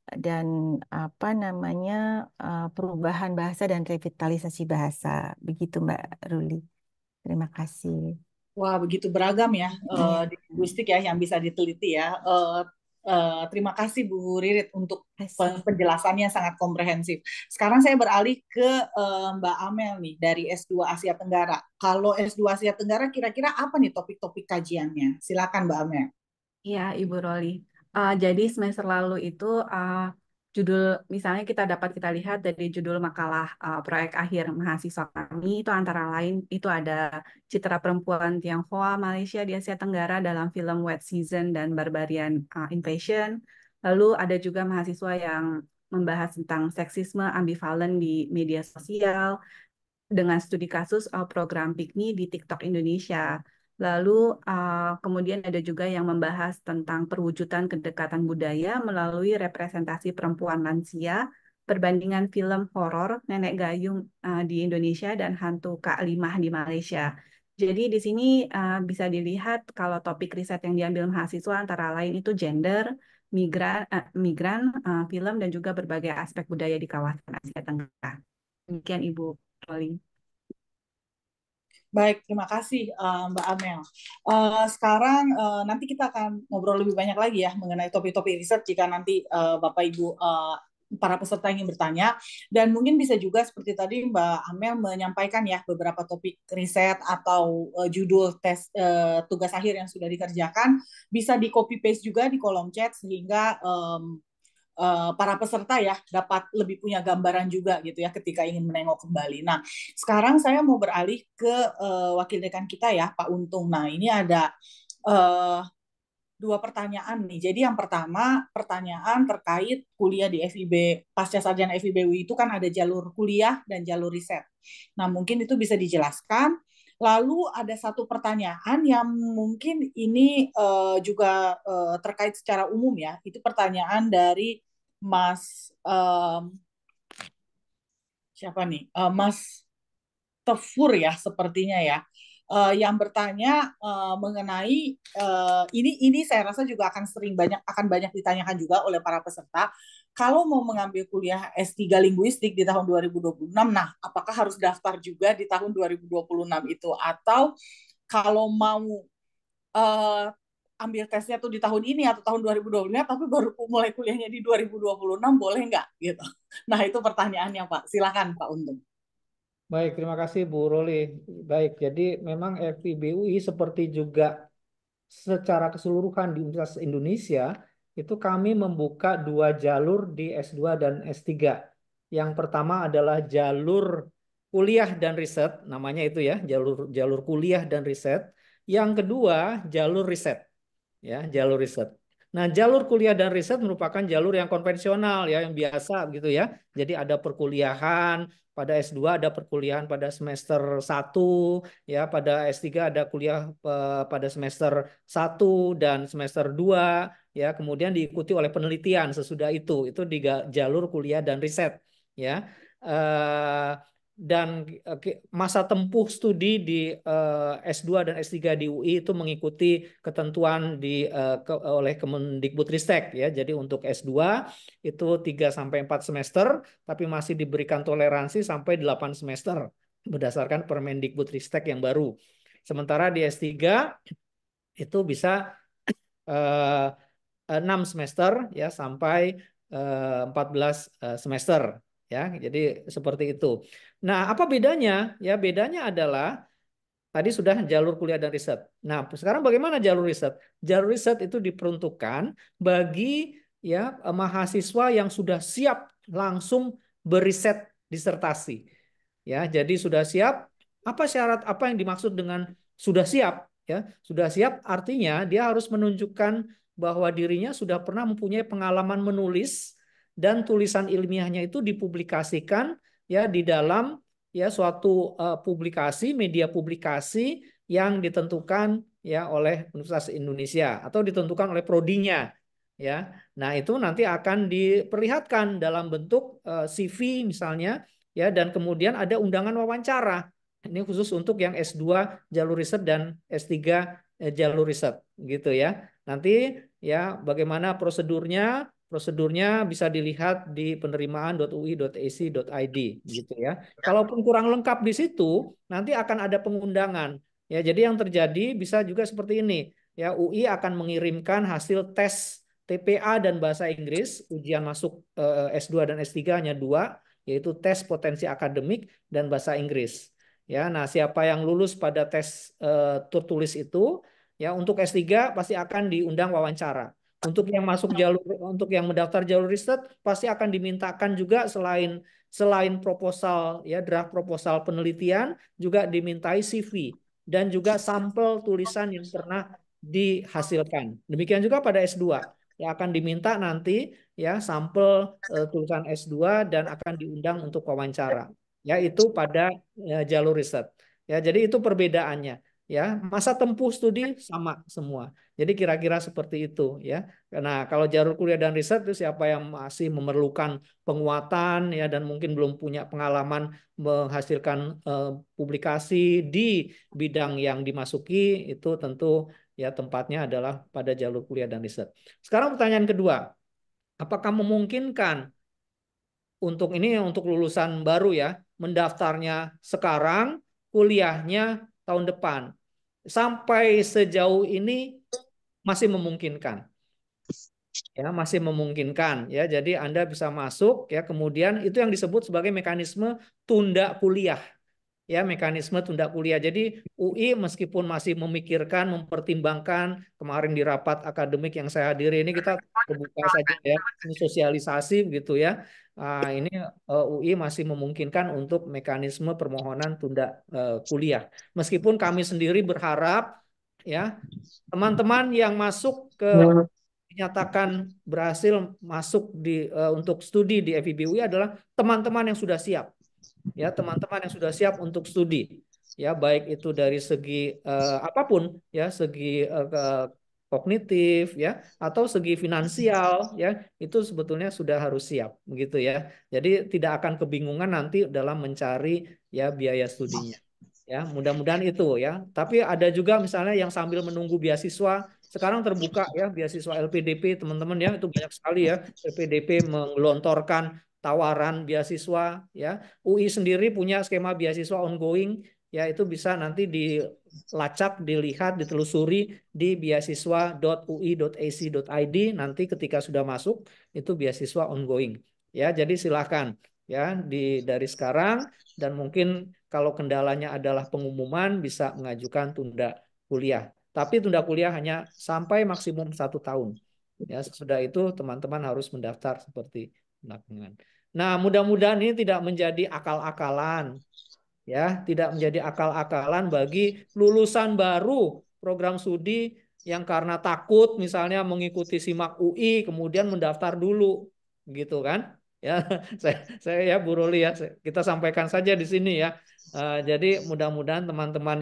dan apa namanya perubahan bahasa dan revitalisasi bahasa. Begitu Mbak Ruli. Terima kasih. Wah, begitu beragam ya Iya, di linguistik ya yang bisa diteliti ya. Terima kasih Bu Ririt untuk terima kasih. penjelasannya sangat komprehensif. Sekarang saya beralih ke Mbak Amel nih dari S2 Asia Tenggara. Kalau S2 Asia Tenggara kira-kira apa nih topik-topik kajiannya? Silakan Mbak Amel. Iya, Ibu Roli. Jadi semester lalu itu judul, misalnya kita lihat dari judul makalah proyek akhir mahasiswa kami itu antara lain itu ada Citra Perempuan Tionghoa Malaysia di Asia Tenggara dalam film Wet Season dan Barbarian Invasion. Lalu ada juga mahasiswa yang membahas tentang seksisme ambivalen di media sosial dengan studi kasus program PIKMI di TikTok Indonesia. Lalu kemudian ada juga yang membahas tentang perwujudan kedekatan budaya melalui representasi perempuan lansia, perbandingan film horor Nenek Gayung di Indonesia dan Hantu Kak Limah di Malaysia. Jadi di sini bisa dilihat kalau topik riset yang diambil mahasiswa antara lain itu gender, migran, film dan juga berbagai aspek budaya di kawasan Asia Tenggara. Demikian Ibu Roli. Baik, terima kasih Mbak Amel. Sekarang nanti kita akan ngobrol lebih banyak lagi ya mengenai topik-topik riset jika nanti Bapak Ibu para peserta ingin bertanya. Dan mungkin bisa juga seperti tadi Mbak Amel menyampaikan ya beberapa topik riset atau judul tes tugas akhir yang sudah dikerjakan bisa di copy paste juga di kolom chat sehingga para peserta ya dapat lebih punya gambaran juga gitu ya ketika ingin menengok kembali. Nah, sekarang saya mau beralih ke wakil dekan kita ya, Pak Untung. Nah, ini ada dua pertanyaan nih. Jadi yang pertama, pertanyaan terkait kuliah di FIB, pasca sarjana FIB UI itu kan ada jalur kuliah dan jalur riset. Nah, mungkin itu bisa dijelaskan. Lalu ada satu pertanyaan yang mungkin ini juga terkait secara umum ya. Itu pertanyaan dari Mas siapa nih? Mas Tefur ya sepertinya ya. Yang bertanya mengenai ini saya rasa juga akan banyak ditanyakan juga oleh para peserta. Kalau mau mengambil kuliah S3 linguistik di tahun 2026, nah apakah harus daftar juga di tahun 2026 itu atau kalau mau ambil tesnya tuh di tahun ini atau tahun 2025 tapi baru mulai kuliahnya di 2026 boleh nggak gitu. Nah, itu pertanyaannya Pak. Silakan Pak Untung. Baik, terima kasih Bu Roli. Baik, jadi memang FIBUI seperti juga secara keseluruhan di Universitas Indonesia itu kami membuka dua jalur di S2 dan S3. Yang pertama adalah jalur kuliah dan riset, namanya itu ya, jalur jalur kuliah dan riset. Yang kedua, jalur riset. Ya, jalur riset. Nah, jalur kuliah dan riset merupakan jalur yang konvensional ya, yang biasa gitu ya. Jadi ada perkuliahan, pada S2 ada perkuliahan pada semester 1 ya, pada S3 ada kuliah pada semester 1 dan semester 2 ya, kemudian diikuti oleh penelitian sesudah itu di jalur kuliah dan riset ya. Eh, dan masa tempuh studi di S2 dan S3 di UI itu mengikuti ketentuan oleh Kemendikbudristek ya. Jadi untuk S2 itu 3 sampai 4 semester tapi masih diberikan toleransi sampai 8 semester berdasarkan Permendikbudristek yang baru. Sementara di S3 itu bisa 6 semester ya sampai 14 semester ya. Jadi seperti itu. Nah, apa bedanya? Ya, bedanya adalah tadi sudah jalur kuliah dan riset. Nah, sekarang bagaimana jalur riset? Jalur riset itu diperuntukkan bagi ya mahasiswa yang sudah siap langsung beriset disertasi. Ya, jadi sudah siap Apa syarat apa yang dimaksud dengan sudah siap? Ya, sudah siap artinya dia harus menunjukkan bahwa dirinya sudah pernah mempunyai pengalaman menulis dan tulisan ilmiahnya itu dipublikasikan ya di dalam ya suatu publikasi, media publikasi yang ditentukan ya oleh Universitas Indonesia atau ditentukan oleh prodinya ya. Nah, itu nanti akan diperlihatkan dalam bentuk CV misalnya ya, dan kemudian ada undangan wawancara. Ini khusus untuk yang S2 jalur riset dan S3 jalur riset gitu ya. Nanti ya bagaimana prosedurnya? Prosedurnya bisa dilihat di penerimaan.ui.ac.id gitu ya. Kalaupun kurang lengkap di situ, nanti akan ada pengundangan. Ya, jadi yang terjadi bisa juga seperti ini. Ya, UI akan mengirimkan hasil tes TPA dan bahasa Inggris, ujian masuk S2 dan S3 hanya 2, yaitu tes potensi akademik dan bahasa Inggris. Ya, nah siapa yang lulus pada tes tertulis itu, ya untuk S3 pasti akan diundang wawancara. Untuk yang masuk jalur, untuk yang mendaftar jalur riset pasti akan dimintakan juga selain proposal ya draft proposal penelitian juga dimintai CV dan juga sampel tulisan yang pernah dihasilkan. Demikian juga pada S2 ya akan diminta nanti ya sampel tulisan S2 dan akan diundang untuk wawancara. Ya itu pada jalur riset. Ya, jadi itu perbedaannya. Ya, masa tempuh studi sama semua. Jadi kira-kira seperti itu ya. Nah, kalau jalur kuliah dan riset itu siapa yang masih memerlukan penguatan ya dan mungkin belum punya pengalaman menghasilkan publikasi di bidang yang dimasuki itu tentu ya tempatnya adalah pada jalur kuliah dan riset. Sekarang pertanyaan kedua, apakah memungkinkan untuk lulusan baru ya, mendaftarnya sekarang, kuliahnya tahun depan. Sampai sejauh ini masih memungkinkan. Ya, masih memungkinkan ya. Jadi Anda bisa masuk ya, kemudian itu yang disebut sebagai mekanisme tunda kuliah. Ya, mekanisme tunda kuliah. Jadi UI meskipun masih memikirkan, mempertimbangkan, kemarin di rapat akademik yang saya hadiri ini kita terbuka saja ya, ini sosialisasi gitu ya. Ini UI masih memungkinkan untuk mekanisme permohonan tunda kuliah. Meskipun kami sendiri berharap ya teman-teman yang masuk ke dinyatakan berhasil masuk untuk studi di FIB UI adalah teman-teman yang sudah siap. Ya, teman-teman yang sudah siap untuk studi. Ya, baik itu dari segi apapun ya, segi kognitif ya atau segi finansial ya, itu sebetulnya sudah harus siap begitu ya. Jadi tidak akan kebingungan nanti dalam mencari ya biaya studinya. Ya, mudah-mudahan itu ya. Tapi ada juga misalnya yang sambil menunggu beasiswa, sekarang terbuka ya beasiswa LPDP teman-teman ya, itu banyak sekali ya LPDP menggelontorkan tawaran beasiswa ya. UI sendiri punya skema beasiswa ongoing ya, itu bisa nanti dilacak, dilihat, ditelusuri di beasiswa.ui.ac.id nanti ketika sudah masuk itu beasiswa ongoing. Ya, jadi silakan ya dari sekarang dan mungkin kalau kendalanya adalah pengumuman bisa mengajukan tunda kuliah. Tapi tunda kuliah hanya sampai maksimum 1 tahun. Ya, sesudah itu teman-teman harus mendaftar seperti belakangan. Nah, mudah-mudahan ini tidak menjadi akal-akalan. Ya, tidak menjadi akal-akalan bagi lulusan baru program studi yang karena takut misalnya mengikuti SIMAK UI kemudian mendaftar dulu gitu kan. Ya, saya ya Bu Roli ya, kita sampaikan saja di sini ya. Jadi mudah-mudahan teman-teman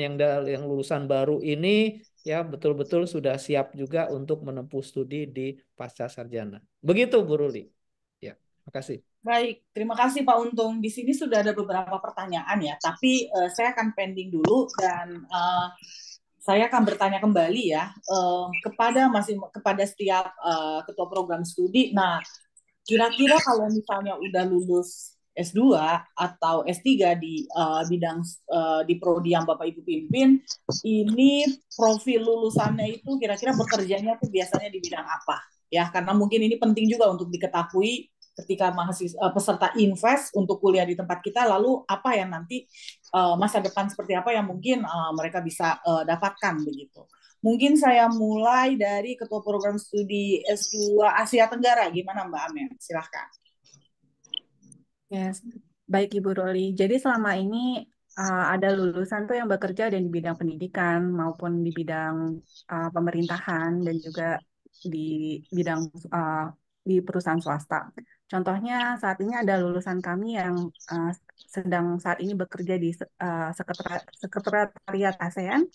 yang lulusan baru ini ya betul-betul sudah siap juga untuk menempuh studi di pasca sarjana. Begitu Bu Ruli. Ya, makasih. Baik, terima kasih Pak Untung. Di sini sudah ada beberapa pertanyaan ya, tapi saya akan pending dulu dan saya akan bertanya kembali ya kepada setiap ketua program studi. Nah, kira-kira kalau misalnya udah lulus S2 atau S3 di bidang di prodi yang Bapak Ibu pimpin, ini profil lulusannya itu kira-kira bekerjanya tuh biasanya di bidang apa? Ya, karena mungkin ini penting juga untuk diketahui ketika peserta invest untuk kuliah di tempat kita, lalu apa yang nanti masa depan seperti apa yang mungkin mereka bisa dapatkan begitu. Mungkin saya mulai dari Ketua Program Studi S2 Asia Tenggara. Gimana Mbak Amer? Silahkan. Yes. Baik Ibu Roli. Jadi selama ini ada lulusan tuh yang bekerja di bidang pendidikan maupun di bidang pemerintahan dan juga di bidang uh, di perusahaan swasta. Contohnya saat ini ada lulusan kami yang sedang saat ini bekerja di Sekretariat ASEAN,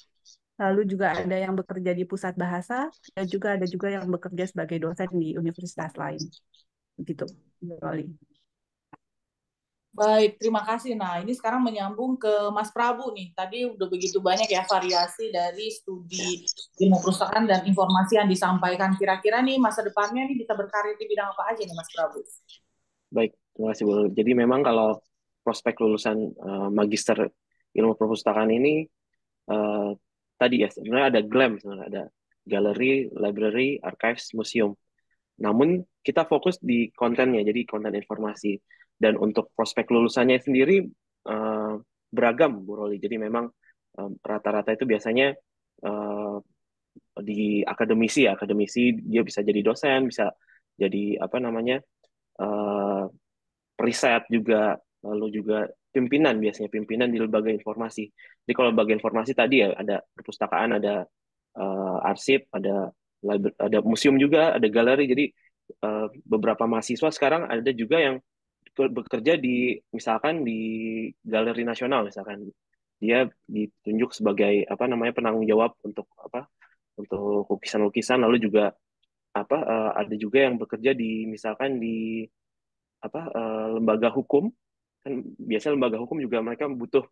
lalu juga ada yang bekerja di pusat bahasa, dan juga ada juga yang bekerja sebagai dosen di universitas lain. Gitu, Loli. Baik, terima kasih. Nah, ini sekarang menyambung ke Mas Prabu nih. Tadi udah begitu banyak ya variasi dari studi ilmu perusahaan dan informasi yang disampaikan. Kira-kira nih masa depannya nih bisa berkarir di bidang apa aja nih Mas Prabu? Baik, terima kasih Bu. Jadi memang kalau prospek lulusan magister ilmu perpustakaan ini eh, tadi ya sebenarnya ada GLAM, sebenarnya ada Gallery, Library, Archives, Museum. Namun kita fokus di kontennya, jadi konten informasi. Dan untuk prospek lulusannya sendiri eh, beragam, Bu Roli. Jadi memang rata-rata itu biasanya eh, di akademisi ya, akademisi dia bisa jadi dosen, bisa jadi apa namanya eh, riset juga, lalu juga pimpinan biasanya pimpinan di lembaga informasi. Jadi kalau lembaga informasi tadi ya ada perpustakaan, ada arsip, ada museum juga, ada galeri. Jadi beberapa mahasiswa sekarang ada juga yang bekerja di misalkan di Galeri Nasional misalkan. Dia ditunjuk sebagai apa namanya penanggung jawab untuk apa? Untuk lukisan-lukisan, lalu juga apa ada juga yang bekerja di misalkan di apa lembaga hukum. Kan biasanya lembaga hukum juga mereka butuh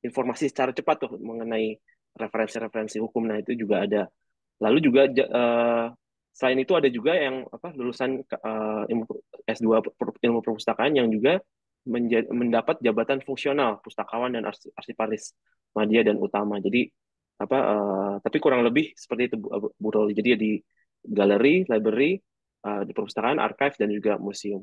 informasi secara cepat tuh mengenai referensi-referensi hukum. Nah, itu juga ada. Lalu juga selain itu ada juga yang apa lulusan S2 ilmu perpustakaan yang juga mendapat jabatan fungsional pustakawan dan arsiparis media dan utama. Jadi apa tapi kurang lebih seperti itu Bu Roli. Jadi di galeri, library, di perpustakaan, archive dan juga museum.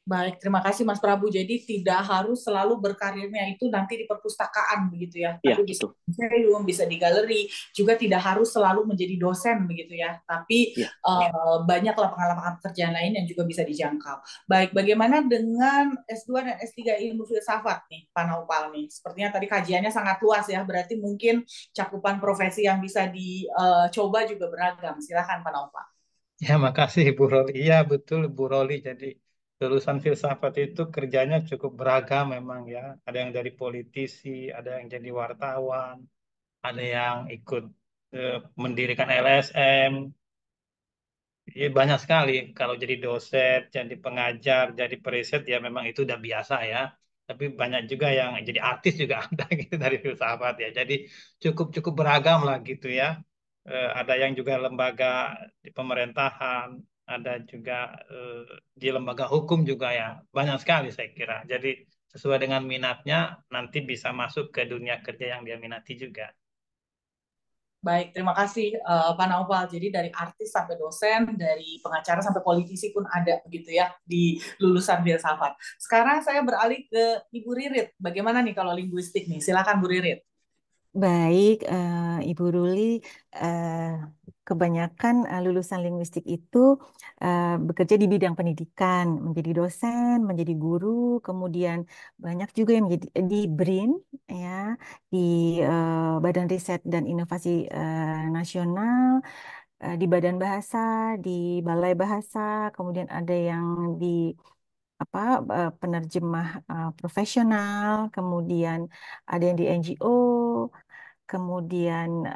Baik, terima kasih Mas Prabu. Jadi tidak harus selalu berkarirnya itu nanti di perpustakaan begitu ya, Iya, tapi bisa betul. di museum, bisa di galeri, juga tidak harus selalu menjadi dosen begitu ya. Tapi Iya. banyak lapangan-lapangan pekerjaan lain yang juga bisa dijangkau. Baik, bagaimana dengan S2 dan S3 ilmu filsafat nih, Pak Naupal nih? Sepertinya tadi kajiannya sangat luas ya, berarti mungkin cakupan profesi yang bisa dicoba juga beragam. Silakan Pak Naupal. Ya, makasih Bu Roli. Iya, betul Bu Roli. Jadi lulusan filsafat itu kerjanya cukup beragam memang ya. Ada yang dari politisi, ada yang jadi wartawan, ada yang ikut mendirikan LSM. Ya, banyak sekali. Kalau jadi dosen, jadi pengajar, jadi periset, ya memang itu udah biasa ya. Tapi banyak juga yang jadi artis juga ada gitu dari filsafat ya. Jadi cukup cukup beragam lah gitu ya. Ada yang juga lembaga di pemerintahan, ada juga eh, di lembaga hukum juga ya. Banyak sekali saya kira. Jadi sesuai dengan minatnya nanti bisa masuk ke dunia kerja yang dia minati juga. Baik, terima kasih Pak Naufal. Jadi dari artis sampai dosen, dari pengacara sampai politisi pun ada begitu ya di lulusan filsafat. Sekarang saya beralih ke Ibu Ririt. Bagaimana nih kalau linguistik nih? Silakan Bu Ririt. Baik, Ibu Ruli, eh, kebanyakan lulusan linguistik itu bekerja di bidang pendidikan, menjadi dosen, menjadi guru, kemudian banyak juga yang menjadi di BRIN, ya, di Badan Riset dan Inovasi Nasional, di Badan Bahasa, di Balai Bahasa, kemudian ada yang di apa penerjemah profesional, kemudian ada yang di NGO. Kemudian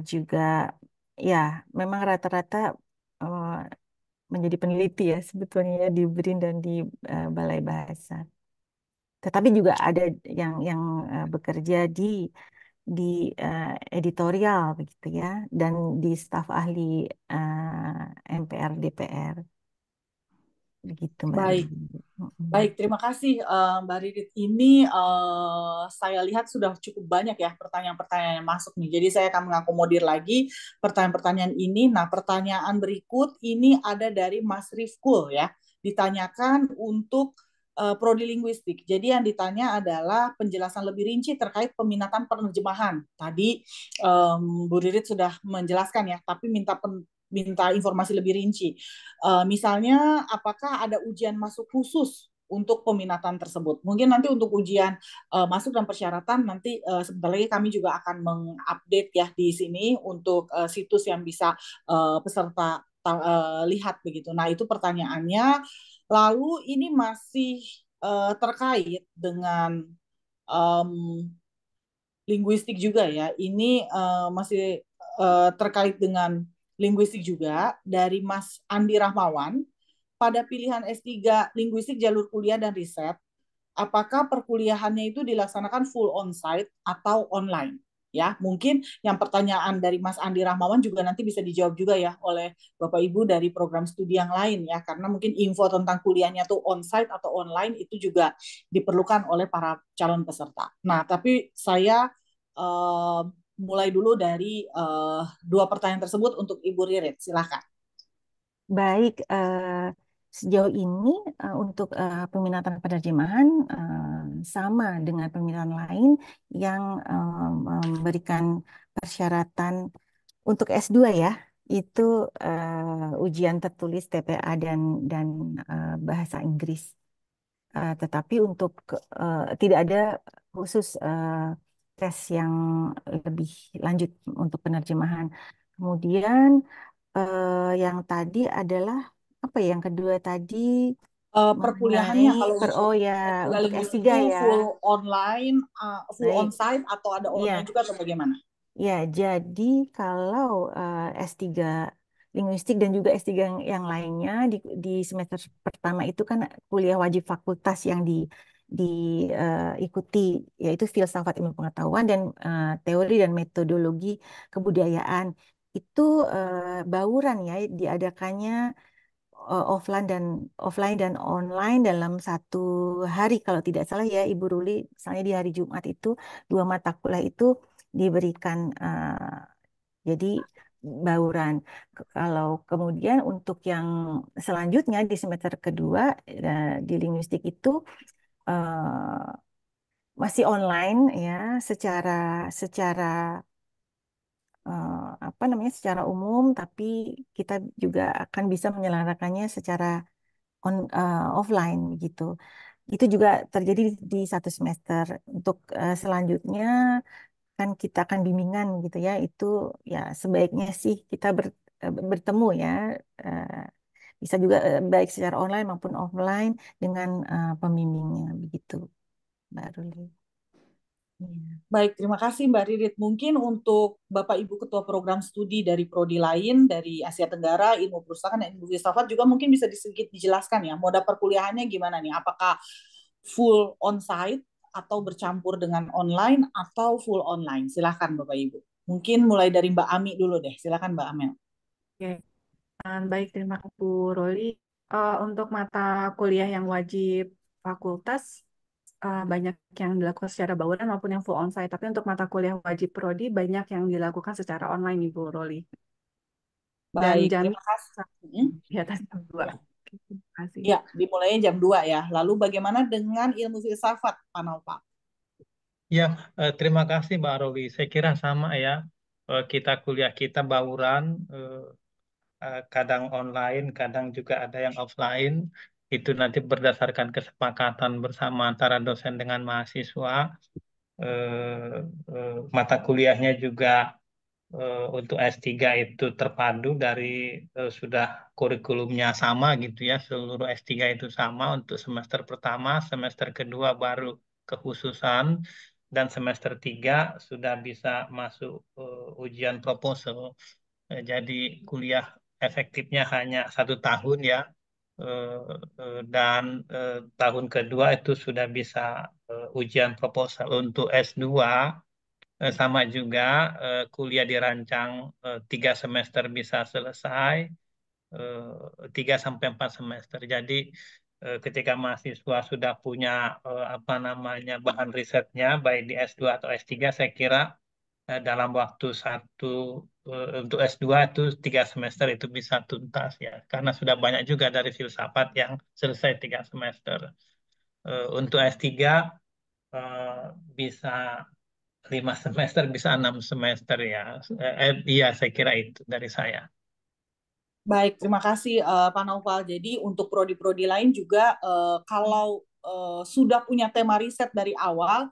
juga ya memang rata-rata eh, menjadi peneliti ya sebetulnya ya, di BRIN dan di Balai Bahasa. Tetapi juga ada yang bekerja di editorial begitu ya dan di staf ahli MPR DPR begitu Mbak Baik. Ruli. Mm-mm. Baik, terima kasih Mbak Ridit. Ini saya lihat sudah cukup banyak ya pertanyaan-pertanyaan yang masuk nih. Jadi saya akan mengakomodir lagi pertanyaan-pertanyaan ini. Nah, pertanyaan berikut ini ada dari Mas Rifkul ya. Ditanyakan untuk prodi linguistik. Jadi yang ditanya adalah penjelasan lebih rinci terkait peminatan penerjemahan. Tadi Bu Ridit sudah menjelaskan ya, tapi minta informasi lebih rinci. Misalnya, apakah ada ujian masuk khusus untuk peminatan tersebut. Mungkin nanti untuk ujian masuk dan persyaratan nanti sebentar lagi kami juga akan mengupdate ya di sini untuk situs yang bisa peserta lihat begitu. Nah, itu pertanyaannya. Lalu ini masih terkait dengan um, linguistik juga ya. Ini masih terkait dengan linguistik juga dari Mas Andi Rahmawan. Pada pilihan S3 linguistik jalur kuliah dan riset, apakah perkuliahannya itu dilaksanakan full on-site atau online? Ya, mungkin yang pertanyaan dari Mas Andi Rahmawan juga nanti bisa dijawab juga ya oleh Bapak Ibu dari program studi yang lain ya, karena mungkin info tentang kuliahnya tuh on-site atau online itu juga diperlukan oleh para calon peserta. Nah, tapi saya uh, mulai dulu dari dua pertanyaan tersebut untuk Ibu Ririt, silakan. Baik, sejauh ini untuk peminatan penerjemahan sama dengan peminatan lain yang memberikan persyaratan untuk S2 ya, itu ujian tertulis TPA dan bahasa Inggris. Tetapi untuk tidak ada khusus tes yang lebih lanjut untuk penerjemahan. Kemudian yang tadi adalah apa ya? Yang kedua tadi mengenai Perkuliahannya kalau untuk oh ya S3 untuk linguistik S3 itu ya. full online, full Baik. onsite atau ada online Iya, juga atau bagaimana? ya, jadi kalau S3 linguistik dan juga S3 yang lainnya di semester pertama itu kan kuliah wajib fakultas yang diikuti yaitu filsafat ilmu pengetahuan dan teori dan metodologi kebudayaan. Itu bauran ya diadakannya offline dan online dalam satu hari kalau tidak salah ya Ibu Ruli, misalnya di hari Jumat itu dua mata kuliah itu diberikan jadi bauran. Kalau kemudian untuk yang selanjutnya di semester kedua di linguistik itu eh, masih online ya secara secara apa namanya secara umum, tapi kita juga akan bisa menyelenggarakannya secara offline gitu. Itu juga terjadi di satu semester. Untuk selanjutnya kan kita akan bimbingan gitu ya. Itu ya sebaiknya sih kita bertemu ya. eh, Bisa juga baik secara online maupun offline dengan pembimbingnya begitu, Mbak Ruli. Iya. Baik, terima kasih Mbak Ririt. Mungkin untuk Bapak Ibu Ketua Program Studi dari Prodi lain, dari Asia Tenggara, Ilmu Perusahaan dan Ilmu Filsafat juga mungkin bisa sedikit dijelaskan ya, moda perkuliahannya gimana nih? Apakah full on-site atau bercampur dengan online atau full online? Silakan Bapak Ibu. Mungkin mulai dari Mbak Ami dulu deh. Silakan Mbak Amel. Oke, baik, terima kasih Bu Roli. Untuk mata kuliah yang wajib fakultas, banyak yang dilakukan secara bauran maupun yang full onsite. Tapi untuk mata kuliah wajib prodi, banyak yang dilakukan secara online, Ibu Roli. Dan Baik, jam terima kasih. di atas jam 2. Ya, Oke, terima kasih. ya, dimulainya jam 2 ya. Lalu bagaimana dengan ilmu filsafat, Pak Nova? Ya, terima kasih Mbak Rowi. Saya kira sama ya. Kita kuliah kita bauran, kadang online, kadang juga ada yang offline. Itu nanti berdasarkan kesepakatan bersama antara dosen dengan mahasiswa. Eh, Mata kuliahnya juga untuk S3 itu terpadu dari sudah kurikulumnya sama gitu ya, seluruh S3 itu sama untuk semester pertama, semester kedua baru kekhususan, dan semester 3 sudah bisa masuk ujian proposal. Jadi kuliah efektifnya hanya 1 tahun ya. Dan tahun kedua itu sudah bisa ujian proposal. Untuk S2 sama juga, kuliah dirancang 3 semester bisa selesai, 3 sampai 4 semester. Jadi ketika mahasiswa sudah punya apa namanya bahan risetnya baik di S2 atau S3, saya kira dalam waktu untuk S2 itu 3 semester itu bisa tuntas ya, karena sudah banyak juga dari filsafat yang selesai 3 semester. Untuk S3 bisa 5 semester, bisa 6 semester ya. Iya, saya kira itu dari saya. Baik, terima kasih Pak Naufal. Jadi untuk prodi-prodi lain juga kalau sudah punya tema riset dari awal,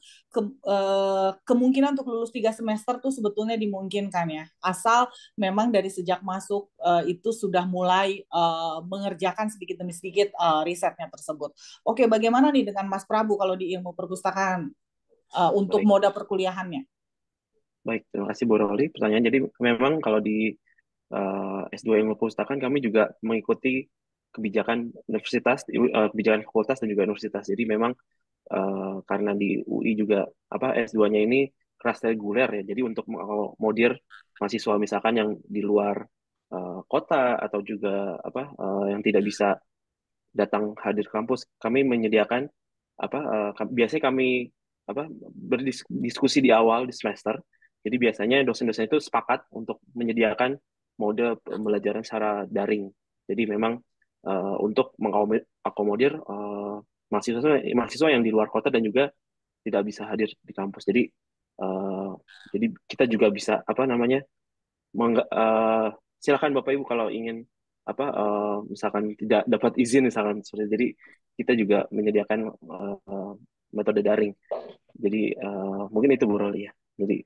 kemungkinan untuk lulus 3 semester tuh sebetulnya dimungkinkan ya. Asal memang dari sejak masuk itu sudah mulai mengerjakan sedikit demi sedikit risetnya tersebut. Oke, bagaimana nih dengan Mas Prabu kalau di ilmu perpustakaan untuk Baik, moda perkuliahannya? baik. Terima kasih Bu Roli. Pertanyaan. Jadi memang kalau di S2 Ilmu Perpustakaan kami juga mengikuti kebijakan universitas, kebijakan fakultas dan juga universitas. Jadi memang karena di UI juga S2-nya ini kelas reguler ya. Jadi untuk mengakomodir mahasiswa misalkan yang di luar kota atau juga yang tidak bisa datang hadir kampus, kami menyediakan biasanya kami berdiskusi di awal di semester. Jadi biasanya dosen-dosen itu sepakat untuk menyediakan mode pembelajaran secara daring. Jadi memang untuk mengakomodir mahasiswa mahasiswa yang di luar kota dan juga tidak bisa hadir di kampus. Eh, jadi kita juga bisa silakan Bapak Ibu kalau ingin misalkan tidak dapat izin misalkan seperti jadi kita juga menyediakan metode daring. Jadi mungkin itu Bu Roli ya. Jadi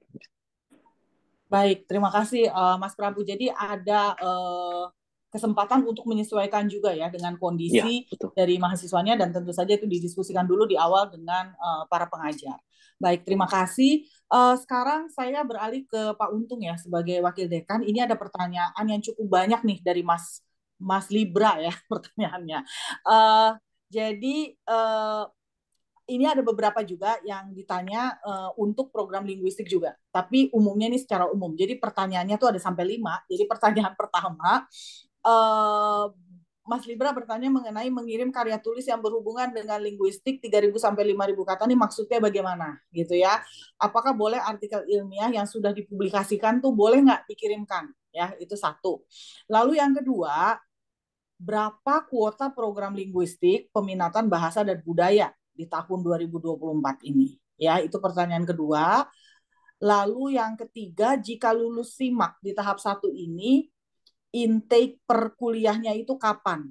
Baik, terima kasih Mas Prabu. Jadi ada kesempatan untuk menyesuaikan juga ya dengan ya kondisi betul. dari mahasiswanya dan tentu saja itu didiskusikan dulu di awal dengan para pengajar. Baik, terima kasih. Sekarang saya beralih ke Pak Untung ya sebagai Wakil Dekan. Ini ada pertanyaan yang cukup banyak nih dari Mas Libra ya pertanyaannya. Jadi ini ada beberapa juga yang ditanya untuk program linguistik juga. Tapi umumnya ini secara umum. Jadi pertanyaannya tuh ada sampai 5. Jadi pertanyaan pertama, Mas Libra bertanya mengenai mengirim karya tulis yang berhubungan dengan linguistik 3.000 sampai 5.000 kata ini maksudnya bagaimana gitu ya. Apakah boleh artikel ilmiah yang sudah dipublikasikan tuh boleh nggak dikirimkan? Ya, itu satu. Lalu yang kedua, berapa kuota program linguistik peminatan bahasa dan budaya di tahun 2024 ini? Ya, itu pertanyaan kedua. Lalu yang ketiga, jika lulus SIMAK di tahap 1 ini, intake per kuliahnya itu kapan?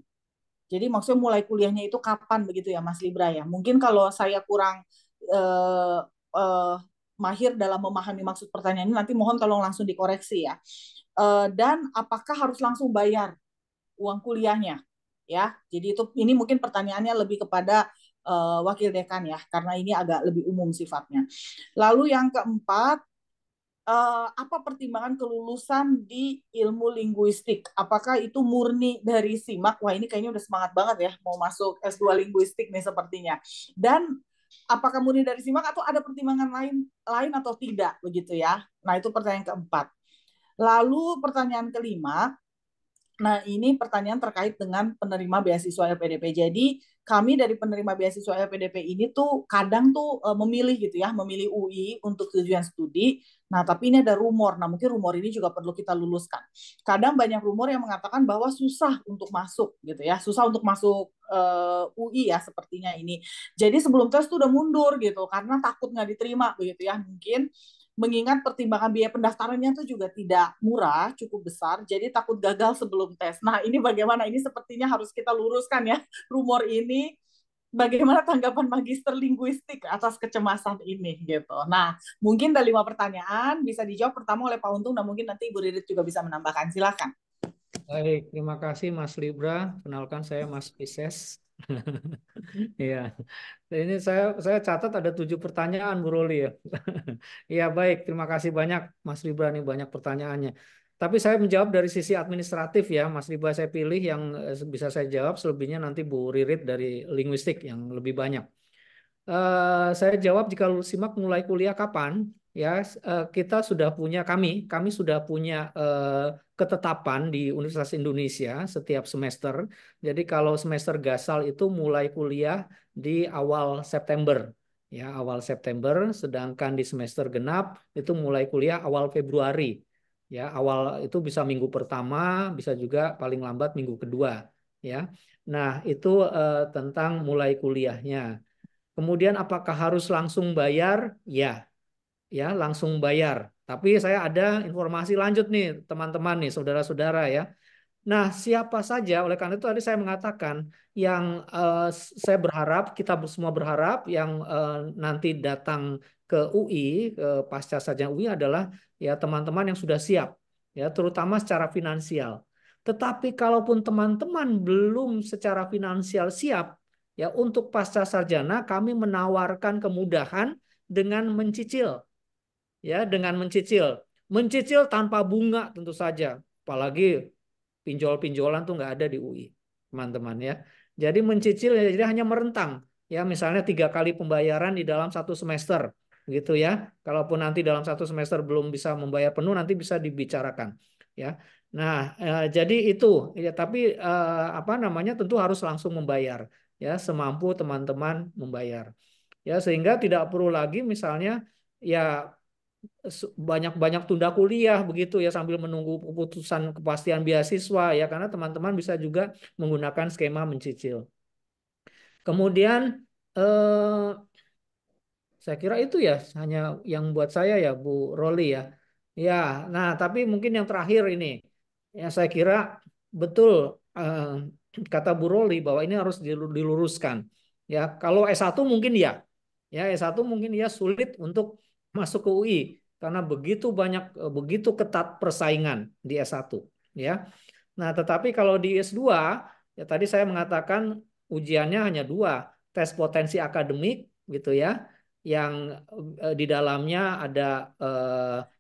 Jadi maksudnya mulai kuliahnya itu kapan begitu ya Mas Libra ya? Mungkin kalau saya kurang eh, eh, mahir dalam memahami maksud pertanyaan ini, nanti mohon tolong langsung dikoreksi ya. Dan apakah harus langsung bayar uang kuliahnya? Ya, jadi ini mungkin pertanyaannya lebih kepada wakil dekan ya, karena ini agak lebih umum sifatnya. Lalu yang keempat, apa pertimbangan kelulusan di ilmu linguistik? Apakah itu murni dari SIMAK? Wah, ini kayaknya udah semangat banget ya mau masuk S2 linguistik nih sepertinya. Dan apakah murni dari SIMAK atau ada pertimbangan lain atau tidak begitu ya? Nah, itu pertanyaan keempat. Lalu pertanyaan kelima, nah, ini pertanyaan terkait dengan penerima beasiswa LPDP. Jadi, kami dari penerima beasiswa LPDP ini tuh kadang tuh memilih gitu ya, memilih UI untuk tujuan studi. Nah, tapi ini ada rumor. Nah, mungkin rumor ini juga perlu kita luluskan. Kadang banyak rumor yang mengatakan bahwa susah untuk masuk gitu ya, susah untuk masuk UI ya sepertinya ini. Jadi sebelum tes tuh udah mundur gitu karena takut nggak diterima begitu ya. Mungkin mengingat pertimbangan biaya pendaftarannya itu juga tidak murah, cukup besar, jadi takut gagal sebelum tes. Nah, ini bagaimana? Ini sepertinya harus kita luruskan ya, rumor ini. Bagaimana tanggapan Magister Linguistik atas kecemasan ini gitu. Nah, mungkin ada 5 pertanyaan, bisa dijawab pertama oleh Pak Untung, dan mungkin nanti Ibu Ridit juga bisa menambahkan. Silakan. Baik, terima kasih Mas Libra. Kenalkan saya Mas Pisces. Iya, ini saya catat ada 7 pertanyaan Bu Roli ya. Iya baik, terima kasih banyak Mas Libra nih banyak pertanyaannya. Tapi saya menjawab dari sisi administratif ya, Mas Libra saya pilih yang bisa saya jawab, selebihnya nanti Bu Ririt dari linguistik yang lebih banyak. Saya jawab jika lulus SIMAK mulai kuliah kapan? Ya, kami sudah punya ketetapan di Universitas Indonesia setiap semester. Jadi kalau semester gasal itu mulai kuliah di awal September. Ya, awal September, sedangkan di semester genap itu mulai kuliah awal Februari. Ya, awal itu bisa minggu pertama, bisa juga paling lambat minggu kedua. Ya, nah itu tentang mulai kuliahnya. Kemudian apakah harus langsung bayar? Ya, ya langsung bayar. Tapi saya ada informasi lanjut nih teman-teman nih, saudara-saudara ya. Nah, siapa saja, oleh karena itu tadi saya mengatakan yang saya berharap, kita semua berharap yang nanti datang ke UI, ke pasca sarjana UI adalah ya teman-teman yang sudah siap, ya terutama secara finansial. Tetapi kalaupun teman-teman belum secara finansial siap, ya untuk pasca sarjana kami menawarkan kemudahan dengan mencicil, ya dengan mencicil tanpa bunga tentu saja, apalagi pinjol-pinjolan tuh nggak ada di UI, teman-teman ya. Jadi mencicil ya, jadi hanya merentang, ya misalnya 3 kali pembayaran di dalam 1 semester, gitu ya. Kalaupun nanti dalam 1 semester belum bisa membayar penuh, nanti bisa dibicarakan, ya. Nah, jadi itu, ya. Tapi apa namanya, tentu harus langsung membayar, ya, semampu teman-teman membayar, ya, sehingga tidak perlu lagi misalnya ya banyak-banyak tunda kuliah begitu ya sambil menunggu keputusan kepastian beasiswa ya, karena teman-teman bisa juga menggunakan skema mencicil. Kemudian eh, saya kira itu ya hanya yang buat saya ya Bu Roli ya. Ya, nah tapi mungkin yang terakhir ini ya saya kira betul kata Bu Roli bahwa ini harus diluruskan. Ya, kalau S1 mungkin ya. Ya, S1 mungkin ya sulit untuk masuk ke UI karena begitu banyak begitu ketat persaingan di S1 ya. Nah, tetapi kalau di S2 ya tadi saya mengatakan ujiannya hanya 2, tes potensi akademik gitu ya, yang di dalamnya ada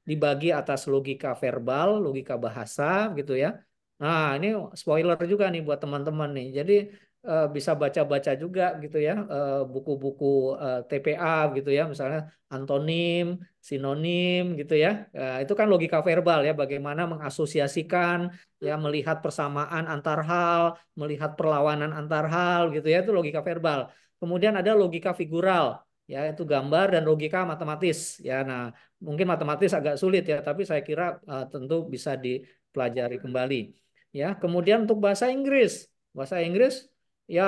dibagi atas logika verbal, logika bahasa gitu ya. Nah, ini spoiler juga nih buat teman-teman nih. Jadi bisa baca-baca juga gitu ya buku-buku TPA gitu ya, misalnya antonim, sinonim gitu ya. Itu kan logika verbal ya, bagaimana mengasosiasikan ya, melihat persamaan antar hal, melihat perlawanan antar hal gitu ya, itu logika verbal. Kemudian ada logika figural, ya itu gambar, dan logika matematis ya. Nah, mungkin matematis agak sulit ya, tapi saya kira tentu bisa dipelajari kembali ya. Kemudian untuk bahasa Inggris ya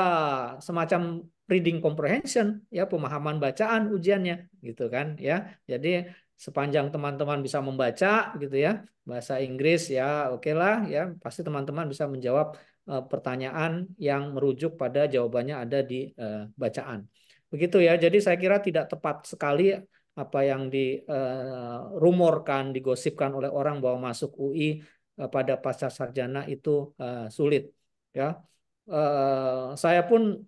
semacam reading comprehension ya, pemahaman bacaan ujiannya gitu kan ya. Jadi sepanjang teman-teman bisa membaca gitu ya bahasa Inggris ya, oke lah ya, pasti teman-teman bisa menjawab pertanyaan yang merujuk pada jawabannya ada di bacaan. Begitu ya. Jadi saya kira tidak tepat sekali apa yang dirumorkan, digosipkan oleh orang bahwa masuk UI pada pasca sarjana itu sulit. Ya, saya pun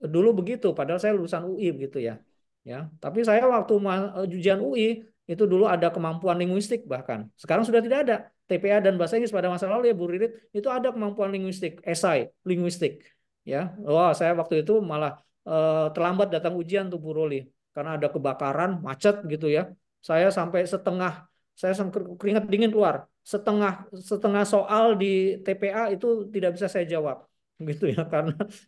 dulu begitu, padahal saya lulusan UI begitu ya. Ya, tapi saya waktu ujian UI itu dulu ada kemampuan linguistik bahkan. Sekarang sudah tidak ada. TPA dan bahasa Inggris pada masa lalu ya Bu Ririt itu ada kemampuan linguistik, esai linguistik. Ya, wah saya waktu itu malah terlambat datang ujian tuh Bu Roli karena ada kebakaran, macet gitu ya. Saya sampai setengah, saya keringat dingin keluar. Setengah setengah soal di TPA itu tidak bisa saya jawab gitu ya,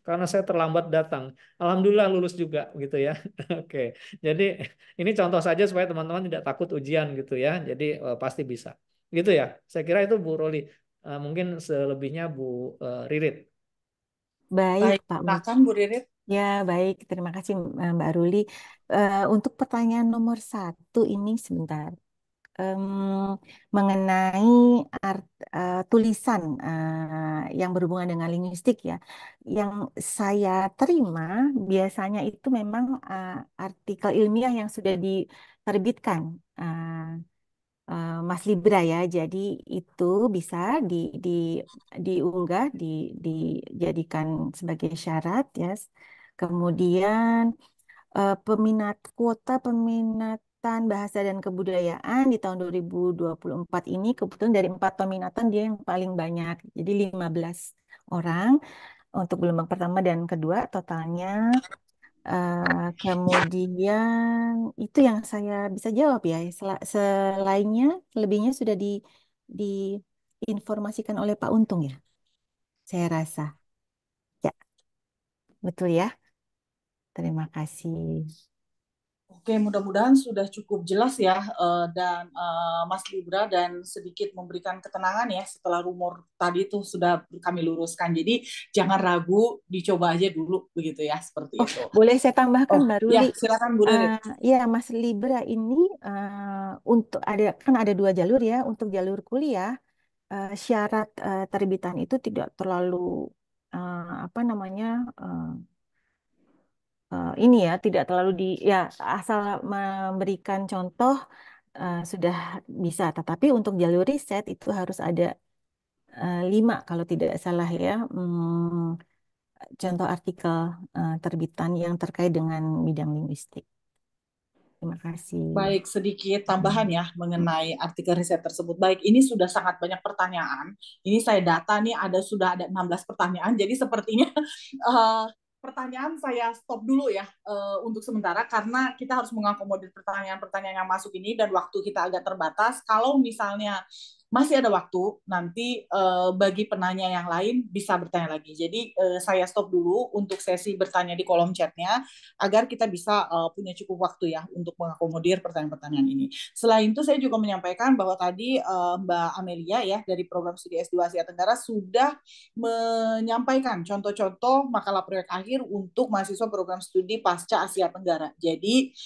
karena saya terlambat datang. Alhamdulillah lulus juga gitu ya. Oke. Jadi ini contoh saja supaya teman-teman tidak takut ujian gitu ya. Jadi pasti bisa. Gitu ya. Saya kira itu Bu Roli. Mungkin selebihnya Bu Ririt. Baik, Baik, Pak Muji. silakan Bu Ririt. Ya, baik. Terima kasih, Mbak Ruli. Untuk pertanyaan nomor 1 ini sebentar. Em, mengenai tulisan yang berhubungan dengan linguistik ya. Yang saya terima biasanya itu memang artikel ilmiah yang sudah diterbitkan. Mas Libra ya. Jadi itu bisa di diunggah, dijadikan sebagai syarat ya. Kemudian kuota peminatan bahasa dan kebudayaan di tahun 2024 ini kebetulan dari 4 peminatan dia yang paling banyak. Jadi 15 orang untuk gelombang pertama dan kedua totalnya. Kemudian itu yang saya bisa jawab ya. Selainnya, lebihnya sudah diinformasikan oleh Pak Untung ya. Saya rasa. Ya, betul ya. Terima kasih. Oke, mudah-mudahan sudah cukup jelas ya, dan Mas Libra, dan sedikit memberikan ketenangan ya setelah rumor tadi itu sudah kami luruskan. Jadi jangan ragu, dicoba aja dulu begitu ya, seperti Oh, itu. boleh saya tambahkan, Oh Mbak ya, Ruli? silakan Bu Ririt. Ya, Mas Libra ini untuk ada kan ada 2 jalur ya. Untuk jalur kuliah syarat terbitan itu tidak terlalu apa namanya ini ya, tidak terlalu ya asal memberikan contoh sudah bisa. Tetapi untuk jalur riset itu harus ada 5 kalau tidak salah ya, contoh artikel terbitan yang terkait dengan bidang linguistik. Terima kasih. Baik, sedikit tambahan ya mengenai artikel riset tersebut. Baik, ini sudah sangat banyak pertanyaan. Ini saya data nih sudah ada 16 pertanyaan. Jadi sepertinya pertanyaan saya stop dulu ya untuk sementara karena kita harus mengakomodir pertanyaan-pertanyaan yang masuk ini dan waktu kita agak terbatas. Kalau misalnya masih ada waktu, nanti bagi penanya yang lain bisa bertanya lagi. Jadi saya stop dulu untuk sesi bertanya di kolom chatnya agar kita bisa punya cukup waktu ya untuk mengakomodir pertanyaan-pertanyaan ini. Selain itu saya juga menyampaikan bahwa tadi Mbak Amelia ya dari program studi S2 Asia Tenggara sudah menyampaikan contoh-contoh makalah proyek akhir untuk mahasiswa program studi pasca Asia Tenggara. Jadi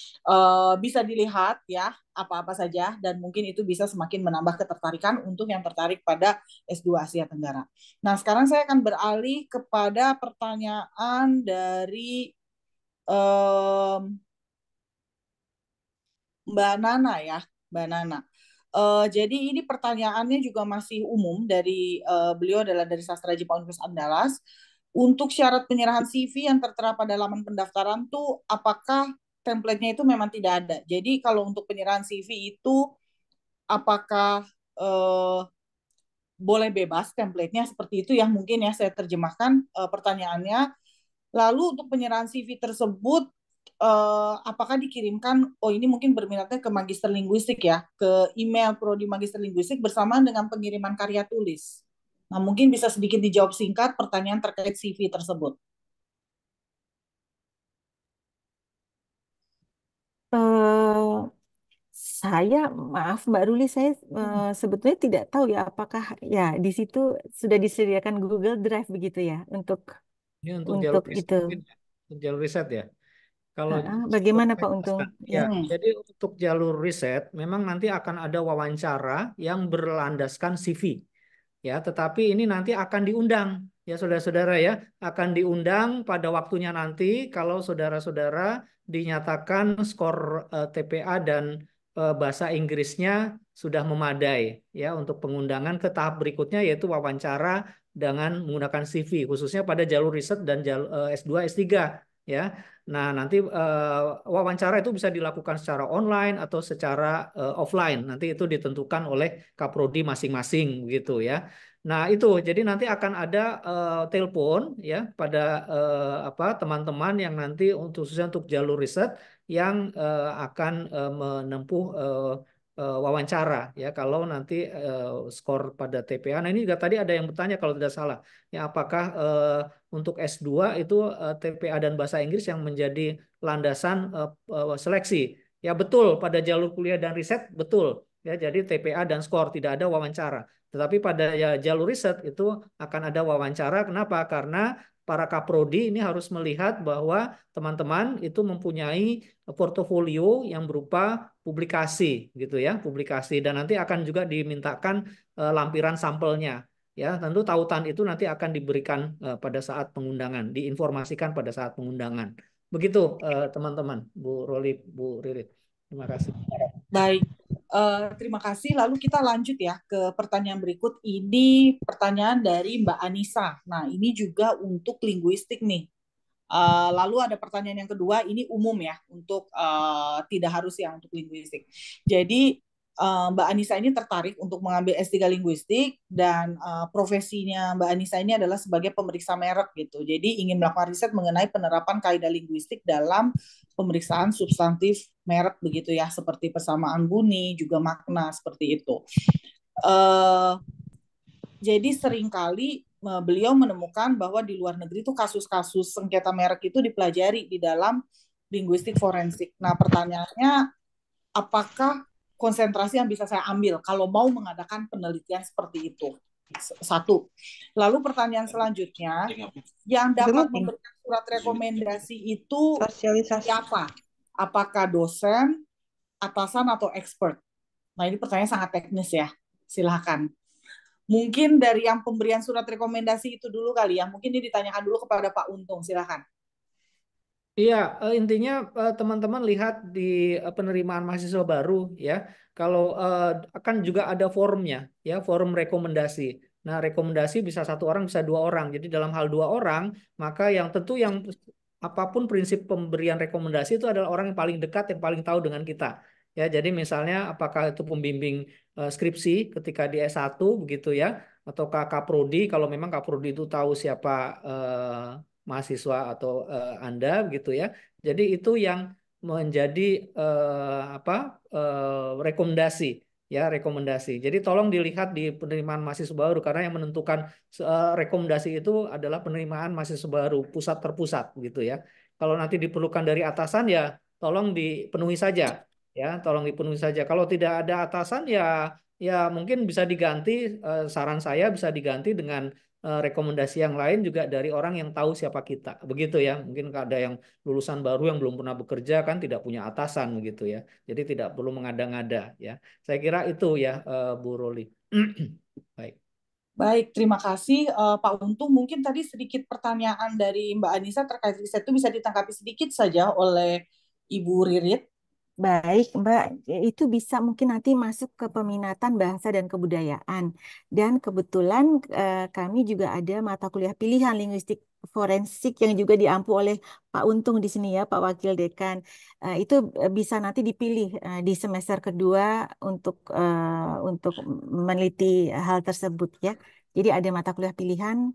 bisa dilihat ya apa-apa saja dan mungkin itu bisa semakin menambah ketertarikan untuk yang tertarik pada S2 Asia Tenggara. Nah, sekarang saya akan beralih kepada pertanyaan dari Mbak Nana ya, Mbak Nana. Jadi ini pertanyaannya juga masih umum dari beliau adalah dari Sastra Jepang Universitas Andalas. Untuk syarat penyerahan CV yang tertera pada laman pendaftaran tuh apakah template-nya itu memang tidak ada. Jadi kalau untuk penyerahan CV itu apakah boleh bebas template-nya seperti itu yang mungkin ya saya terjemahkan pertanyaannya. Lalu untuk penyerahan CV tersebut apakah dikirimkan, oh ini mungkin berminatnya ke Magister Linguistik ya, ke email Prodi Magister Linguistik bersamaan dengan pengiriman karya tulis. Nah mungkin bisa sedikit dijawab singkat pertanyaan terkait CV tersebut. Saya, maaf Mbak Ruli, saya sebetulnya tidak tahu ya apakah ya di situ sudah disediakan Google Drive begitu ya untuk Ini untuk jalur riset itu. mungkin ya. Untuk jalur riset ya. Kalau Bagaimana Pak Untung? ya, jadi untuk jalur riset memang nanti akan ada wawancara yang berlandaskan CV. Ya, tetapi ini nanti akan diundang ya saudara-saudara ya, akan diundang pada waktunya nanti kalau saudara-saudara dinyatakan skor TPA dan bahasa Inggrisnya sudah memadai ya untuk pengundangan ke tahap berikutnya yaitu wawancara dengan menggunakan CV khususnya pada jalur riset dan S2 S3 ya. Nah, nanti wawancara itu bisa dilakukan secara online atau secara offline. Nanti itu ditentukan oleh kaprodi masing-masing gitu ya. Nah, itu jadi nanti akan ada telepon ya pada teman-teman yang nanti khususnya untuk jalur riset yang akan menempuh wawancara ya kalau nanti skor pada TPA. Nah, ini juga tadi ada yang bertanya kalau tidak salah ya apakah untuk S2 itu TPA dan bahasa Inggris yang menjadi landasan seleksi. Ya betul pada jalur kuliah dan riset betul ya jadi TPA dan skor tidak ada wawancara. Tetapi pada ya, jalur riset itu akan ada wawancara. Kenapa? Karena para kaprodi ini harus melihat bahwa teman-teman itu mempunyai portofolio yang berupa publikasi gitu ya, publikasi dan nanti akan juga dimintakan lampiran sampelnya. Ya, tentu tautan itu nanti akan diberikan pada saat pengundangan, diinformasikan pada saat pengundangan. Begitu teman-teman, Bu Roli, Bu Ririt. Terima kasih. Baik, terima kasih. Lalu kita lanjut ya ke pertanyaan berikut. Ini pertanyaan dari Mbak Anissa. Nah, ini juga untuk linguistik nih. Lalu ada pertanyaan yang kedua, ini umum ya, untuk tidak harus yang untuk linguistik. Jadi Mbak Anissa ini tertarik untuk mengambil S3 linguistik dan profesinya Mbak Anissa ini adalah sebagai pemeriksa merek gitu. Jadi ingin melakukan riset mengenai penerapan kaidah linguistik dalam pemeriksaan substantif merek begitu ya, seperti persamaan bunyi, juga makna seperti itu. Jadi seringkali beliau menemukan bahwa di luar negeri itu kasus-kasus sengketa merek itu dipelajari di dalam linguistik forensik. Nah, pertanyaannya apakah konsentrasi yang bisa saya ambil kalau mau mengadakan penelitian seperti itu? Satu. Lalu pertanyaan selanjutnya, yang dapat memberikan surat rekomendasi itu siapa? Apakah dosen, atasan, atau expert? Nah, ini pertanyaan sangat teknis ya. Silakan. Mungkin dari yang pemberian surat rekomendasi itu dulu kali ya. Mungkin ini ditanyakan dulu kepada Pak Untung. Silakan. Iya, intinya teman-teman lihat di penerimaan mahasiswa baru ya. Kalau akan juga ada forumnya, ya, forum rekomendasi. Nah, rekomendasi bisa satu orang, bisa dua orang. Jadi dalam hal dua orang, maka yang tentu yang apapun prinsip pemberian rekomendasi itu adalah orang yang paling dekat, yang paling tahu dengan kita. Ya, jadi misalnya apakah itu pembimbing skripsi ketika di S1 begitu ya, atau Kaprodi kalau memang Kaprodi itu tahu siapa mahasiswa atau Anda gitu ya. Jadi itu yang menjadi apa rekomendasi ya, rekomendasi. Jadi tolong dilihat di penerimaan mahasiswa baru karena yang menentukan rekomendasi itu adalah penerimaan mahasiswa baru pusat terpusat gitu ya. Kalau nanti diperlukan dari atasan ya tolong dipenuhi saja ya, tolong dipenuhi saja. Kalau tidak ada atasan ya ya mungkin bisa diganti, saran saya bisa diganti dengan rekomendasi yang lain juga dari orang yang tahu siapa kita. Begitu ya. Mungkin ada yang lulusan baru yang belum pernah bekerja kan tidak punya atasan begitu ya. Jadi tidak perlu mengada-ngada ya. Saya kira itu ya, Bu Roli. Baik. Baik, terima kasih Pak Untung. Mungkin tadi sedikit pertanyaan dari Mbak Anissa terkait riset itu bisa ditanggapi sedikit saja oleh Ibu Ririt. Baik, Mbak, itu bisa mungkin nanti masuk ke peminatan bahasa dan kebudayaan. Dan kebetulan kami juga ada mata kuliah pilihan linguistik forensik yang juga diampu oleh Pak Untung di sini ya, Pak Wakil Dekan. Itu bisa nanti dipilih di semester kedua untuk meneliti hal tersebut ya. Jadi ada mata kuliah pilihan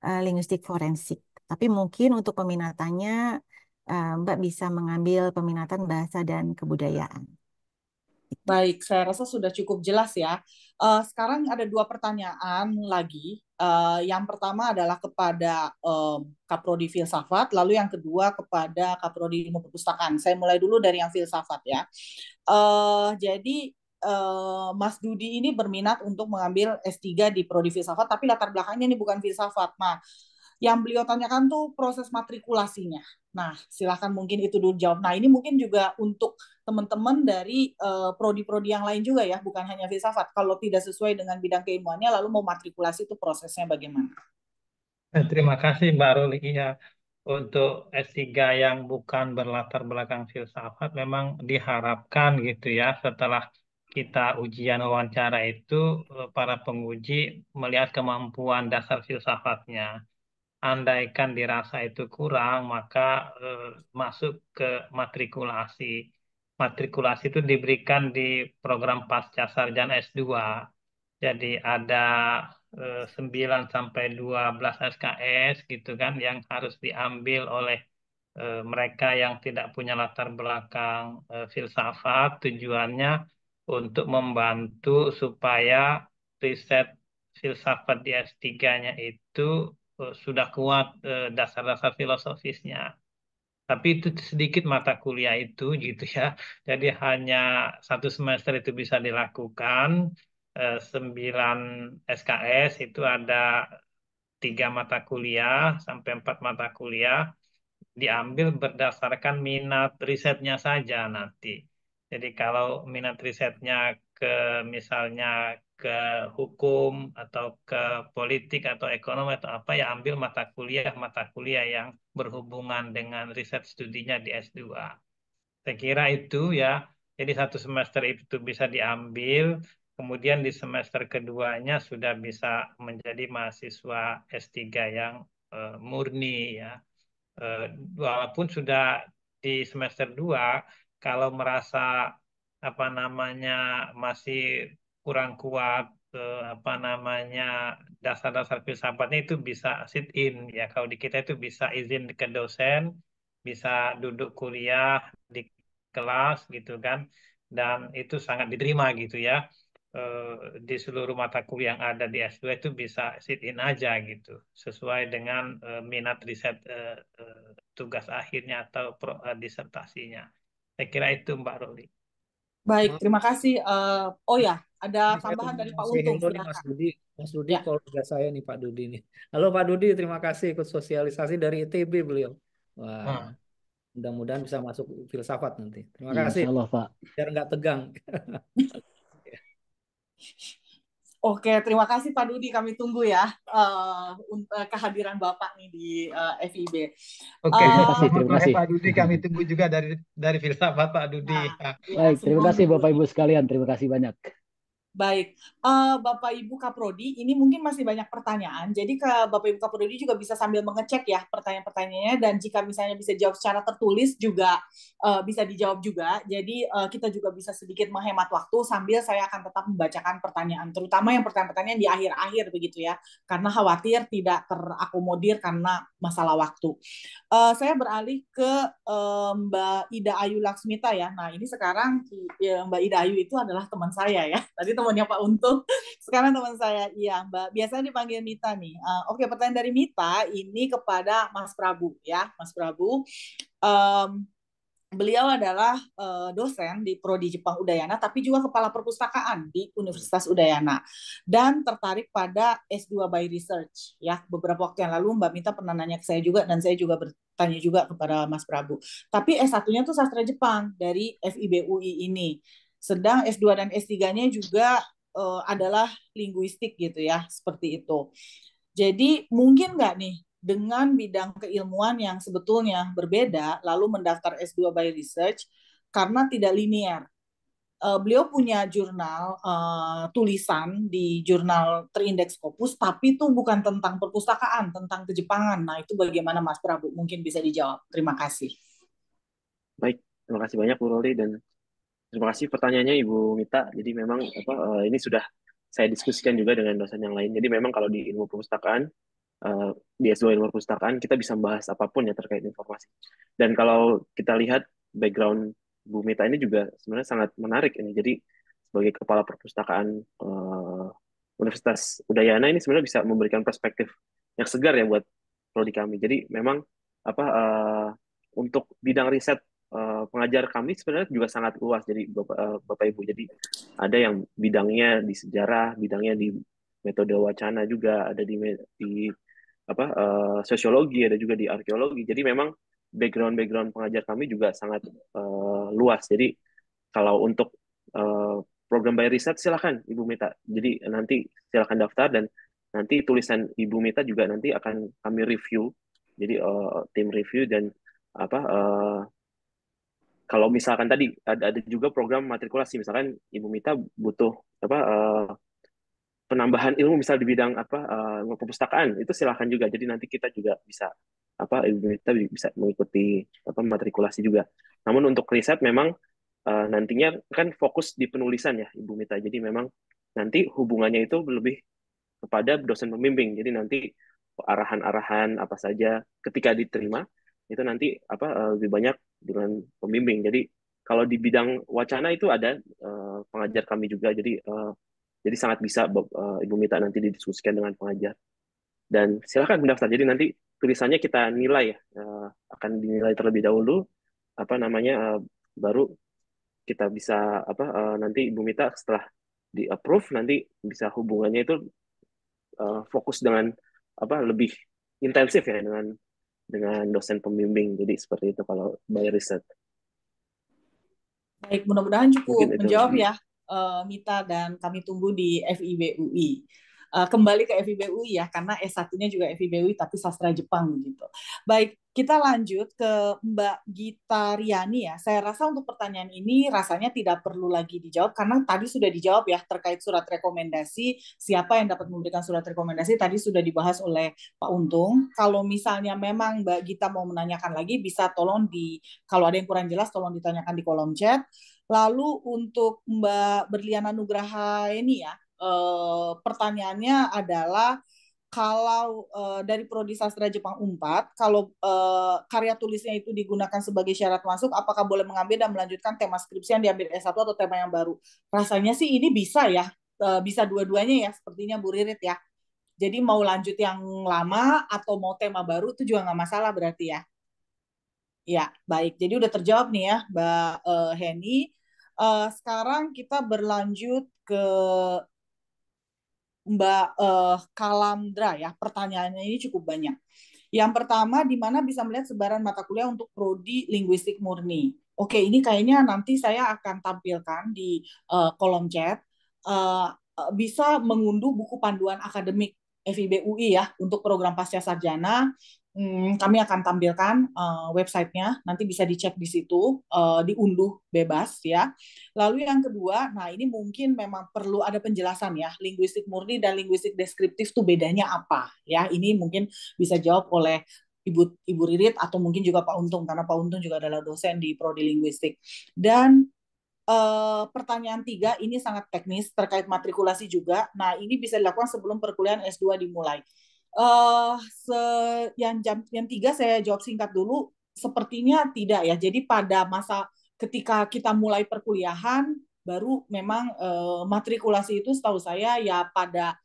linguistik forensik. Tapi mungkin untuk peminatannya Mbak bisa mengambil peminatan bahasa dan kebudayaan. Baik, saya rasa sudah cukup jelas ya. Sekarang ada dua pertanyaan lagi. Yang pertama adalah kepada Kaprodi Filsafat, lalu yang kedua kepada Kaprodi Ilmu Perpustakaan. Saya mulai dulu dari yang Filsafat ya. Jadi Mas Dudi ini berminat untuk mengambil S3 di Prodi Filsafat, tapi latar belakangnya ini bukan filsafat. Nah, yang beliau tanyakan tuh proses matrikulasinya. Nah, silakan mungkin itu dulu jawab. Nah, ini mungkin juga untuk teman-teman dari prodi-prodi yang lain juga ya, bukan hanya filsafat. Kalau tidak sesuai dengan bidang keilmuannya, lalu mau matrikulasi itu prosesnya bagaimana? Terima kasih Mbak Ruli. Iya, untuk S3 yang bukan berlatar belakang filsafat memang diharapkan gitu ya setelah kita ujian wawancara itu para penguji melihat kemampuan dasar filsafatnya. Andaikan dirasa itu kurang, maka masuk ke matrikulasi. Matrikulasi itu diberikan di program pasca sarjana S2. Jadi ada 9 sampai 12 SKS gitu kan yang harus diambil oleh mereka yang tidak punya latar belakang filsafat. Tujuannya untuk membantu supaya riset filsafat di S3-nya itu sudah kuat dasar-dasar filosofisnya. Tapi itu sedikit mata kuliah itu gitu ya. Jadi hanya satu semester itu bisa dilakukan. 9 SKS itu ada 3 mata kuliah sampai 4 mata kuliah diambil berdasarkan minat risetnya saja nanti. Jadi kalau minat risetnya ke misalnya ke hukum atau ke politik atau ekonomi atau apa ya ambil mata kuliah yang berhubungan dengan riset studinya di S2. Saya kira itu ya. Jadi satu semester itu bisa diambil, kemudian di semester keduanya sudah bisa menjadi mahasiswa S3 yang murni ya. Eh, Walaupun sudah di semester 2 kalau merasa apa namanya masih kurang kuat apa namanya dasar-dasar filsafatnya itu bisa sit in ya kalau di kita itu bisa izin ke dosen bisa duduk kuliah di kelas gitu kan dan itu sangat diterima gitu ya. Di seluruh mata kuliah yang ada di S2 itu bisa sit in aja gitu sesuai dengan minat riset tugas akhirnya atau disertasinya. Saya kira itu Mbak Roli. Baik, Maaf, terima kasih. Oh ya, ada ini saya tambahan dari Pak masih Untung, handle nih Mas silakan. Dudi. Mas Dudi Ya, kolega saya nih Pak Dudi nih. Halo Pak Dudi, terima kasih ikut sosialisasi dari ITB beliau. Wah, Hmm. mudah-mudahan bisa masuk filsafat nanti. Terima Iya, kasih, insya Allah Pak. biar nggak tegang. Oke, terima kasih Pak Dudi. Kami tunggu ya kehadiran Bapak nih di FIB. Oke, Terima Eh, kasih, sama terima sore kasih. Pak Dudi. Kami tunggu juga dari filsafat Pak Dudi. nah, Ya. ya Baik, terima semua kasih menunggu Bapak nih. Ibu sekalian. Terima kasih banyak. Baik, Bapak Ibu Kaprodi, ini mungkin masih banyak pertanyaan. Jadi ke Bapak Ibu Kaprodi juga bisa sambil mengecek ya pertanyaan-pertanyaannya, dan jika misalnya bisa jawab secara tertulis juga bisa dijawab juga. Jadi kita juga bisa sedikit menghemat waktu sambil saya akan tetap membacakan pertanyaan, terutama yang pertanyaan-pertanyaan di akhir-akhir begitu ya, karena khawatir tidak terakomodir karena masalah waktu. Saya beralih ke Mbak Ida Ayu Laksmita ya. Nah ini sekarang Mbak Ida Ayu itu adalah teman saya ya. Tadi temannya Pak Untung, sekarang teman saya. Iya Mbak, biasanya dipanggil Mita nih. Oke, pertanyaan dari Mita ini kepada Mas Prabu ya. Mas Prabu, um, beliau adalah dosen di Prodi Jepang Udayana, tapi juga kepala perpustakaan di Universitas Udayana, dan tertarik pada S2 by Research. Ya, beberapa waktu yang lalu Mbak Mita pernah nanya ke saya juga, dan saya juga bertanya juga kepada Mas Prabu. Tapi S1-nya tuh sastra Jepang dari FIB UI ini. Sedang S2 dan S3-nya juga adalah linguistik gitu ya, seperti itu. Jadi mungkin nggak nih dengan bidang keilmuan yang sebetulnya berbeda, lalu mendaftar S2 by Research karena tidak linear. Beliau punya jurnal tulisan di jurnal terindeks Scopus, tapi itu bukan tentang perpustakaan, tentang kejepangan. Nah itu bagaimana Mas Prabu? Mungkin bisa dijawab. Terima kasih. Baik, terima kasih banyak Bu Roli dan terima kasih pertanyaannya Ibu Mita. Jadi memang ini sudah saya diskusikan juga dengan dosen yang lain. Jadi memang kalau di ilmu perpustakaan, di S2 ilmu perpustakaan kita bisa membahas apapun ya terkait informasi. Dan kalau kita lihat background Bu Mita ini juga sebenarnya sangat menarik ini. Jadi sebagai kepala perpustakaan Universitas Udayana ini sebenarnya bisa memberikan perspektif yang segar ya buat prodi kami. Jadi memang untuk bidang riset pengajar kami sebenarnya juga sangat luas. Jadi Bapak Ibu, jadi ada yang bidangnya di sejarah, bidangnya di metode wacana juga, ada di sosiologi, ada juga di arkeologi. Jadi memang background pengajar kami juga sangat luas. Jadi kalau untuk program by riset silakan Ibu Mita. Jadi nanti silakan daftar dan nanti tulisan Ibu Mita juga nanti akan kami review. Jadi tim review dan kalau misalkan tadi ada juga program matrikulasi, misalkan Ibu Mita butuh penambahan ilmu misal di bidang ilmu perpustakaan, itu silakan juga. Jadi nanti kita juga bisa Ibu Mita bisa mengikuti matrikulasi juga. Namun untuk riset memang nantinya kan fokus di penulisan ya Ibu Mita. Jadi memang nanti hubungannya itu lebih kepada dosen pembimbing. Jadi nanti arahan-arahan apa saja ketika diterima itu nanti lebih banyak dengan pembimbing. Jadi kalau di bidang wacana itu ada pengajar kami juga. Jadi sangat bisa Ibu Mita nanti didiskusikan dengan pengajar. Dan silakan mendaftar. Jadi nanti tulisannya kita nilai ya, akan dinilai terlebih dahulu baru kita bisa nanti Ibu Mita setelah di approve nanti bisa hubungannya itu fokus dengan lebih intensif ya dengan dosen pembimbing. Jadi seperti itu kalau by riset. Baik, mudah-mudahan Mungkin cukup itu. menjawab ya Mita, dan kami tunggu di FIB UI. Kembali ke FIB UI ya, karena S1-nya juga FIB UI tapi sastra Jepang gitu. Baik, kita lanjut ke Mbak Gita Riani ya. Saya rasa untuk pertanyaan ini rasanya tidak perlu lagi dijawab karena tadi sudah dijawab ya terkait surat rekomendasi, siapa yang dapat memberikan surat rekomendasi tadi sudah dibahas oleh Pak Untung. Kalau misalnya memang Mbak Gita mau menanyakan lagi, bisa tolong kalau ada yang kurang jelas tolong ditanyakan di kolom chat. Lalu untuk Mbak Berliana Nugraha ini ya, pertanyaannya adalah kalau dari Prodi Sastra Jepang Unpad, kalau karya tulisnya itu digunakan sebagai syarat masuk, apakah boleh mengambil dan melanjutkan tema skripsi yang diambil S1 atau tema yang baru? Rasanya sih ini bisa ya, bisa dua-duanya ya, sepertinya Bu Ririt ya. Jadi mau lanjut yang lama atau mau tema baru itu juga nggak masalah berarti ya. Ya, baik. Jadi udah terjawab nih ya, Mbak Heni. Sekarang kita berlanjut ke Mbak Kalandra ya. Pertanyaannya ini cukup banyak. Yang pertama, di mana bisa melihat sebaran mata kuliah untuk prodi linguistik murni? Oke, ini kayaknya nanti saya akan tampilkan di kolom chat. bisa mengunduh buku panduan akademik FIB UI ya untuk program pasca sarjana. Kami akan tampilkan websitenya, nanti bisa dicek di situ, diunduh bebas ya. Lalu yang kedua, nah ini mungkin memang perlu ada penjelasan ya, linguistik murni dan linguistik deskriptif itu bedanya apa ya? Ini mungkin bisa jawab oleh Ibu Ririt atau mungkin juga Pak Untung, karena Pak Untung juga adalah dosen di Prodi Linguistik. Dan pertanyaan 3 ini sangat teknis terkait matrikulasi juga. Nah, ini bisa dilakukan sebelum perkuliahan S2 dimulai. Yang 3 saya jawab singkat dulu. Sepertinya tidak ya. Jadi pada masa ketika kita mulai perkuliahan, baru memang matrikulasi itu setahu saya ya pada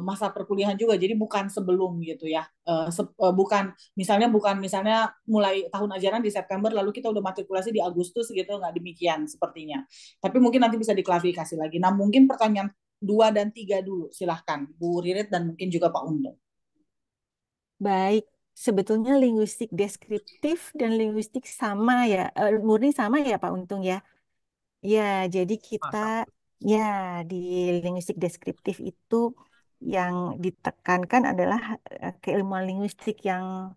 masa perkuliahan juga. Jadi bukan sebelum gitu ya. Bukan misalnya mulai tahun ajaran di September lalu kita udah matrikulasi di Agustus gitu, nggak demikian sepertinya. Tapi mungkin nanti bisa diklarifikasi lagi. Nah, mungkin pertanyaan 2 dan 3 dulu. Silahkan Bu Ririt dan mungkin juga Pak Untung. Baik, sebetulnya linguistik deskriptif dan linguistik sama ya, murni sama ya Pak Untung ya. Ya, jadi kita ya di linguistik deskriptif itu yang ditekankan adalah keilmuan linguistik yang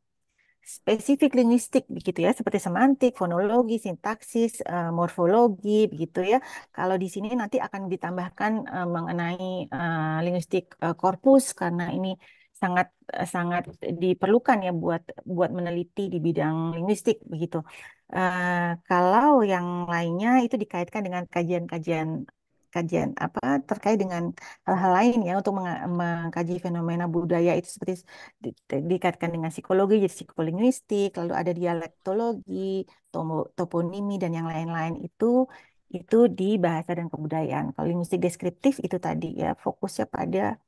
spesifik linguistik begitu ya, seperti semantik, fonologi, sintaksis, morfologi begitu ya. Kalau di sini nanti akan ditambahkan mengenai linguistik korpus karena ini sangat sangat diperlukan ya buat buat meneliti di bidang linguistik begitu. Kalau yang lainnya itu dikaitkan dengan kajian-kajian kajian apa terkait dengan hal-hal lain ya untuk mengkaji fenomena budaya itu seperti dikaitkan dengan psikologi jadi psikolinguistik, lalu ada dialektologi, toponimi dan yang lain-lain itu di bahasa dan kebudayaan. Kalau linguistik deskriptif itu tadi ya fokusnya pada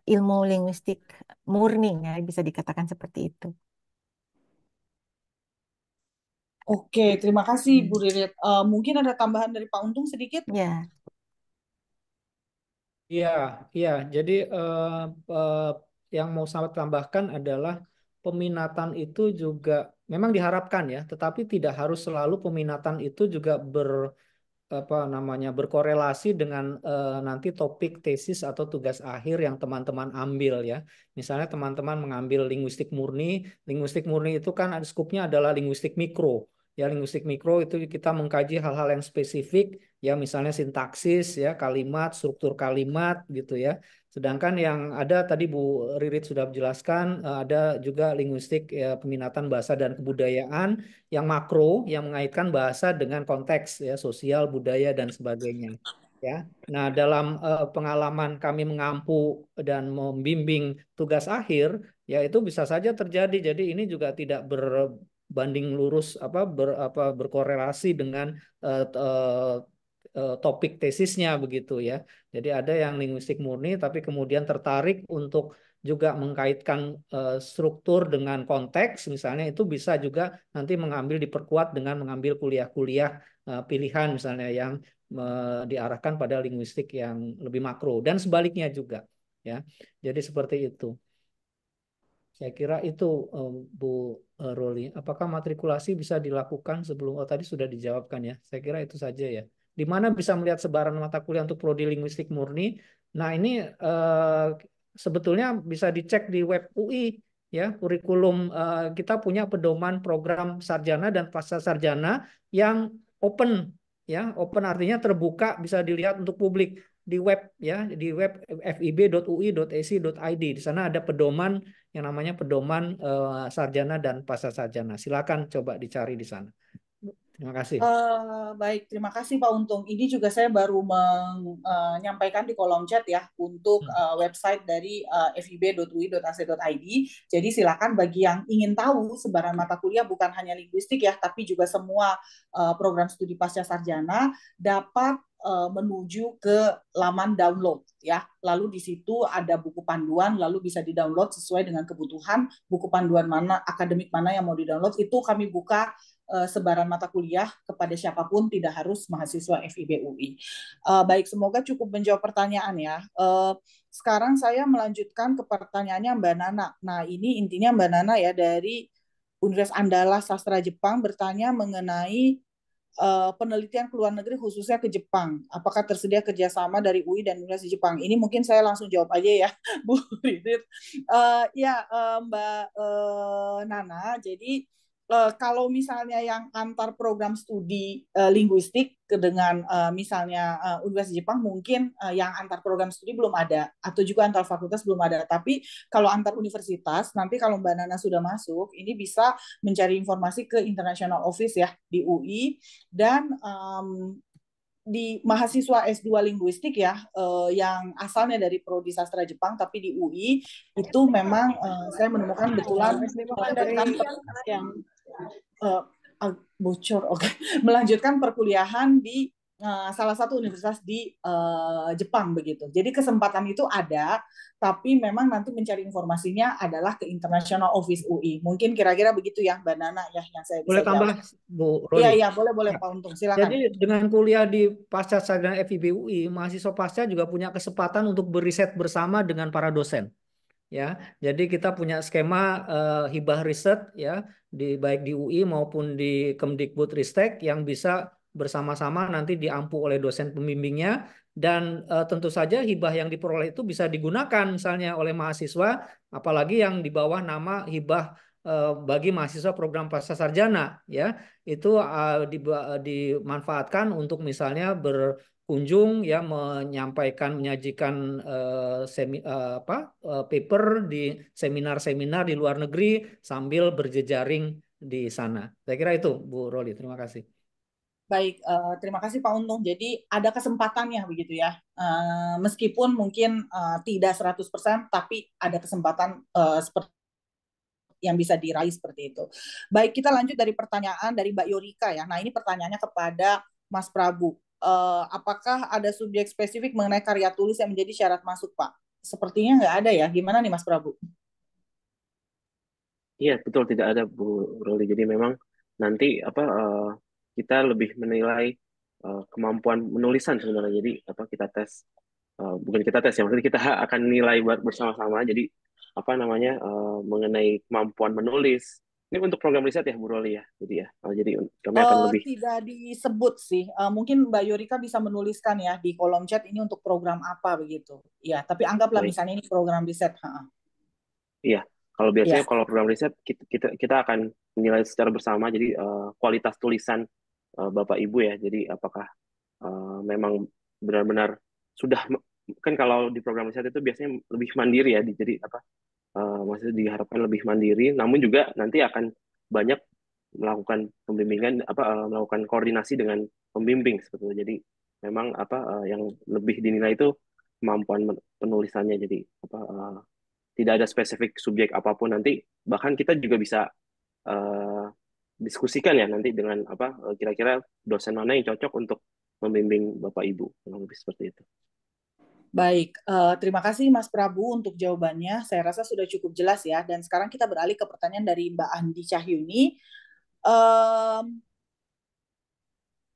ilmu linguistik murni ya bisa dikatakan seperti itu. Oke, terima kasih Bu Ririt. Mungkin ada tambahan dari Pak Untung sedikit? Ya. Iya, iya. Jadi yang mau saya tambahkan adalah peminatan itu juga memang diharapkan ya, tetapi tidak harus selalu peminatan itu juga apa namanya berkorelasi dengan nanti topik tesis atau tugas akhir yang teman-teman ambil ya. Misalnya teman-teman mengambil linguistik murni itu kan ada skupnya adalah linguistik mikro. Ya, linguistik mikro itu kita mengkaji hal-hal yang spesifik ya, misalnya sintaksis ya, kalimat, struktur kalimat gitu ya. Sedangkan yang ada tadi Bu Ririt sudah menjelaskan ada juga linguistik ya, peminatan bahasa dan kebudayaan yang makro yang mengaitkan bahasa dengan konteks ya sosial, budaya dan sebagainya. Ya. Nah, dalam pengalaman kami mengampu dan membimbing tugas akhir, ya itu bisa saja terjadi. Jadi ini juga tidak berbanding lurus berkorelasi dengan topik tesisnya begitu ya. Jadi ada yang linguistik murni tapi kemudian tertarik untuk juga mengkaitkan struktur dengan konteks, misalnya itu bisa juga nanti diperkuat dengan mengambil kuliah-kuliah pilihan misalnya yang diarahkan pada linguistik yang lebih makro dan sebaliknya juga ya. Jadi seperti itu. Saya kira itu Bu Roli. Apakah matrikulasi bisa dilakukan sebelum tadi sudah dijawabkan ya. Saya kira itu saja ya. Di mana bisa melihat sebaran mata kuliah untuk prodi linguistik murni. Nah, ini sebetulnya bisa dicek di web UI ya. Kurikulum kita punya pedoman program sarjana dan pasca sarjana yang open ya. Open artinya terbuka, bisa dilihat untuk publik di web ya, di web fib.ui.ac.id. Di sana ada pedoman yang namanya pedoman sarjana dan pasca sarjana. Silakan coba dicari di sana. Terima kasih. Baik, terima kasih Pak Untung. Ini juga saya baru menyampaikan di kolom chat ya untuk website dari fib.ui.ac.id. Jadi silakan bagi yang ingin tahu sebaran mata kuliah bukan hanya linguistik ya, tapi juga semua program studi pasca sarjana dapat menuju ke laman download ya. Lalu di situ ada buku panduan, lalu bisa di-download sesuai dengan kebutuhan buku panduan mana, akademik mana yang mau di-download. Itu kami buka sebaran mata kuliah kepada siapapun, tidak harus mahasiswa FIB UI. Baik, semoga cukup menjawab pertanyaan ya. Sekarang saya melanjutkan ke pertanyaannya Mbak Nana. Nah, ini intinya Mbak Nana ya dari Universitas Andalas Sastra Jepang bertanya mengenai penelitian ke luar negeri khususnya ke Jepang. Apakah tersedia kerjasama dari UI dan Universitas Jepang? Ini mungkin saya langsung jawab aja ya, Bu Ridit. Mbak Nana, jadi kalau misalnya yang antar program studi linguistik dengan misalnya Universitas Jepang mungkin yang antar program studi belum ada atau juga antar fakultas belum ada. Tapi kalau antar universitas nanti kalau Mbak Nana sudah masuk ini bisa mencari informasi ke International Office ya di UI dan di mahasiswa S2 linguistik ya yang asalnya dari prodi sastra Jepang tapi di UI itu memang saya menemukan betulan melanjutkan yang bocor melanjutkan perkuliahan di salah satu universitas di Jepang begitu. Jadi kesempatan itu ada, tapi memang nanti mencari informasinya adalah ke International Office UI. Mungkin kira-kira begitu ya, Mbak Nana ya yang saya bisa Boleh tambah, jawab. Bu Iya, Roli? iya, boleh Pak Untung, silakan. Jadi dengan kuliah di Pasca Sarjana FIB UI, mahasiswa pasca juga punya kesempatan untuk beriset bersama dengan para dosen. Ya, jadi kita punya skema hibah riset ya baik di UI maupun di Kemdikbudristek yang bisa bersama-sama nanti diampu oleh dosen pembimbingnya dan tentu saja hibah yang diperoleh itu bisa digunakan misalnya oleh mahasiswa apalagi yang di bawah nama hibah bagi mahasiswa program pasca sarjana ya itu dimanfaatkan untuk misalnya kunjung ya menyajikan paper di seminar-seminar di luar negeri sambil berjejaring di sana. Saya kira itu Bu Roli. Terima kasih. Baik, terima kasih Pak Untung. Jadi ada kesempatannya begitu ya. Meskipun mungkin tidak 100%, tapi ada kesempatan seperti yang bisa diraih seperti itu. Baik, kita lanjut dari pertanyaan dari Mbak Yorika ya. Nah, ini pertanyaannya kepada Mas Prabu. Apakah ada subjek spesifik mengenai karya tulis yang menjadi syarat masuk, Pak? Sepertinya nggak ada ya. Gimana nih, Mas Prabu? Iya, betul, tidak ada Bu Roli. Jadi memang nanti kita lebih menilai kemampuan menulisan sebenarnya. Jadi kita tes, bukan kita tes ya, maksudnya kita akan nilai bersama-sama. Jadi mengenai kemampuan menulis. Ini untuk program riset ya Bu Roli ya. Jadi kami akan lebih. Tidak disebut sih. Mungkin Mbak Yorika bisa menuliskan ya di kolom chat ini untuk program apa begitu. Ya, tapi anggaplah Baik. misalnya ini program riset. Iya, kalau biasanya Ya. kalau program riset kita akan menilai secara bersama. Jadi kualitas tulisan Bapak Ibu ya. Jadi apakah memang benar-benar sudah kan kalau di program riset itu biasanya lebih mandiri ya. Jadi maksudnya diharapkan lebih mandiri. Namun juga nanti akan banyak melakukan pembimbingan melakukan koordinasi dengan pembimbing sebetulnya. Jadi memang yang lebih dinilai itu kemampuan penulisannya. Jadi tidak ada spesifik subjek apapun nanti bahkan kita juga bisa diskusikan ya nanti dengan kira-kira dosen mana yang cocok untuk membimbing Bapak Ibu lebih seperti itu. Baik, terima kasih Mas Prabu untuk jawabannya. Saya rasa sudah cukup jelas ya. Dan sekarang kita beralih ke pertanyaan dari Mbak Andi Cahyuni.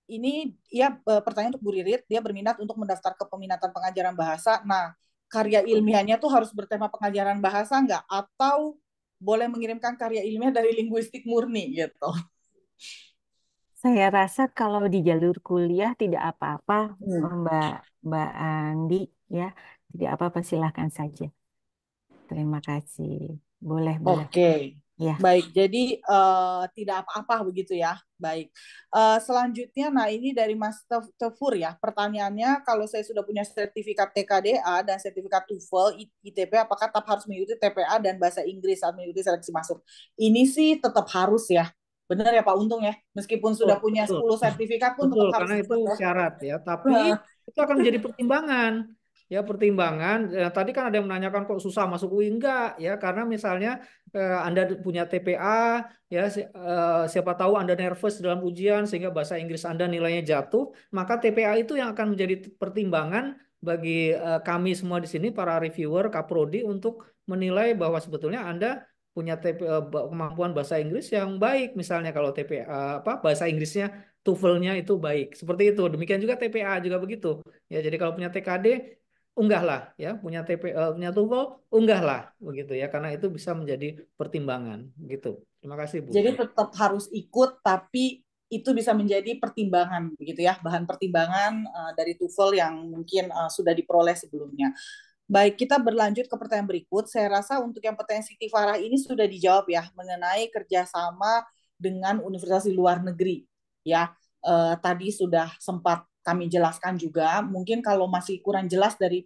Ini ya pertanyaan untuk Bu Ririt. Dia berminat untuk mendaftar ke peminatan pengajaran bahasa. Nah, karya ilmiahnya tuh harus bertema pengajaran bahasa nggak? Atau boleh mengirimkan karya ilmiah dari linguistik murni gitu? Saya rasa kalau di jalur kuliah tidak apa-apa, Mbak Andi, ya, tidak apa-apa, silahkan saja. Terima kasih. Boleh. Oke. Ya. Baik, jadi tidak apa-apa begitu ya. Baik. Selanjutnya, nah ini dari Mas Tefur ya. Pertanyaannya, kalau saya sudah punya sertifikat TKDA dan sertifikat TOEFL, ITP, apakah tetap harus mengikuti TPA dan bahasa Inggris saat mengikuti seleksi masuk? Ini sih tetap harus ya. Benar ya Pak Untung ya? Meskipun sudah punya 10 sertifikat pun betul, tetap harus. karena itu syarat ya. Tapi itu akan menjadi pertimbangan. Ya pertimbangan. Tadi kan ada yang menanyakan kok susah masuk UI, enggak ya? Karena misalnya Anda punya TPA, ya siapa tahu Anda nervous dalam ujian sehingga bahasa Inggris Anda nilainya jatuh, maka TPA itu yang akan menjadi pertimbangan bagi kami semua di sini para reviewer Kaprodi untuk menilai bahwa sebetulnya Anda punya kemampuan bahasa Inggris yang baik, misalnya kalau TPA bahasa Inggrisnya TOEFL-nya itu baik, seperti itu. Demikian juga TPA juga begitu. Ya, jadi kalau punya TKD unggahlah ya, punya punya TOEFL unggahlah begitu ya, karena itu bisa menjadi pertimbangan gitu. Terima kasih Bu. Jadi tetap harus ikut, tapi itu bisa menjadi pertimbangan begitu ya, bahan pertimbangan dari TOEFL yang mungkin sudah diperoleh sebelumnya. Baik, kita berlanjut ke pertanyaan berikut. Saya rasa untuk yang pertanyaan Siti Farah ini sudah dijawab ya, mengenai kerjasama dengan universitas di luar negeri. Ya, tadi sudah sempat kami jelaskan juga. Mungkin kalau masih kurang jelas dari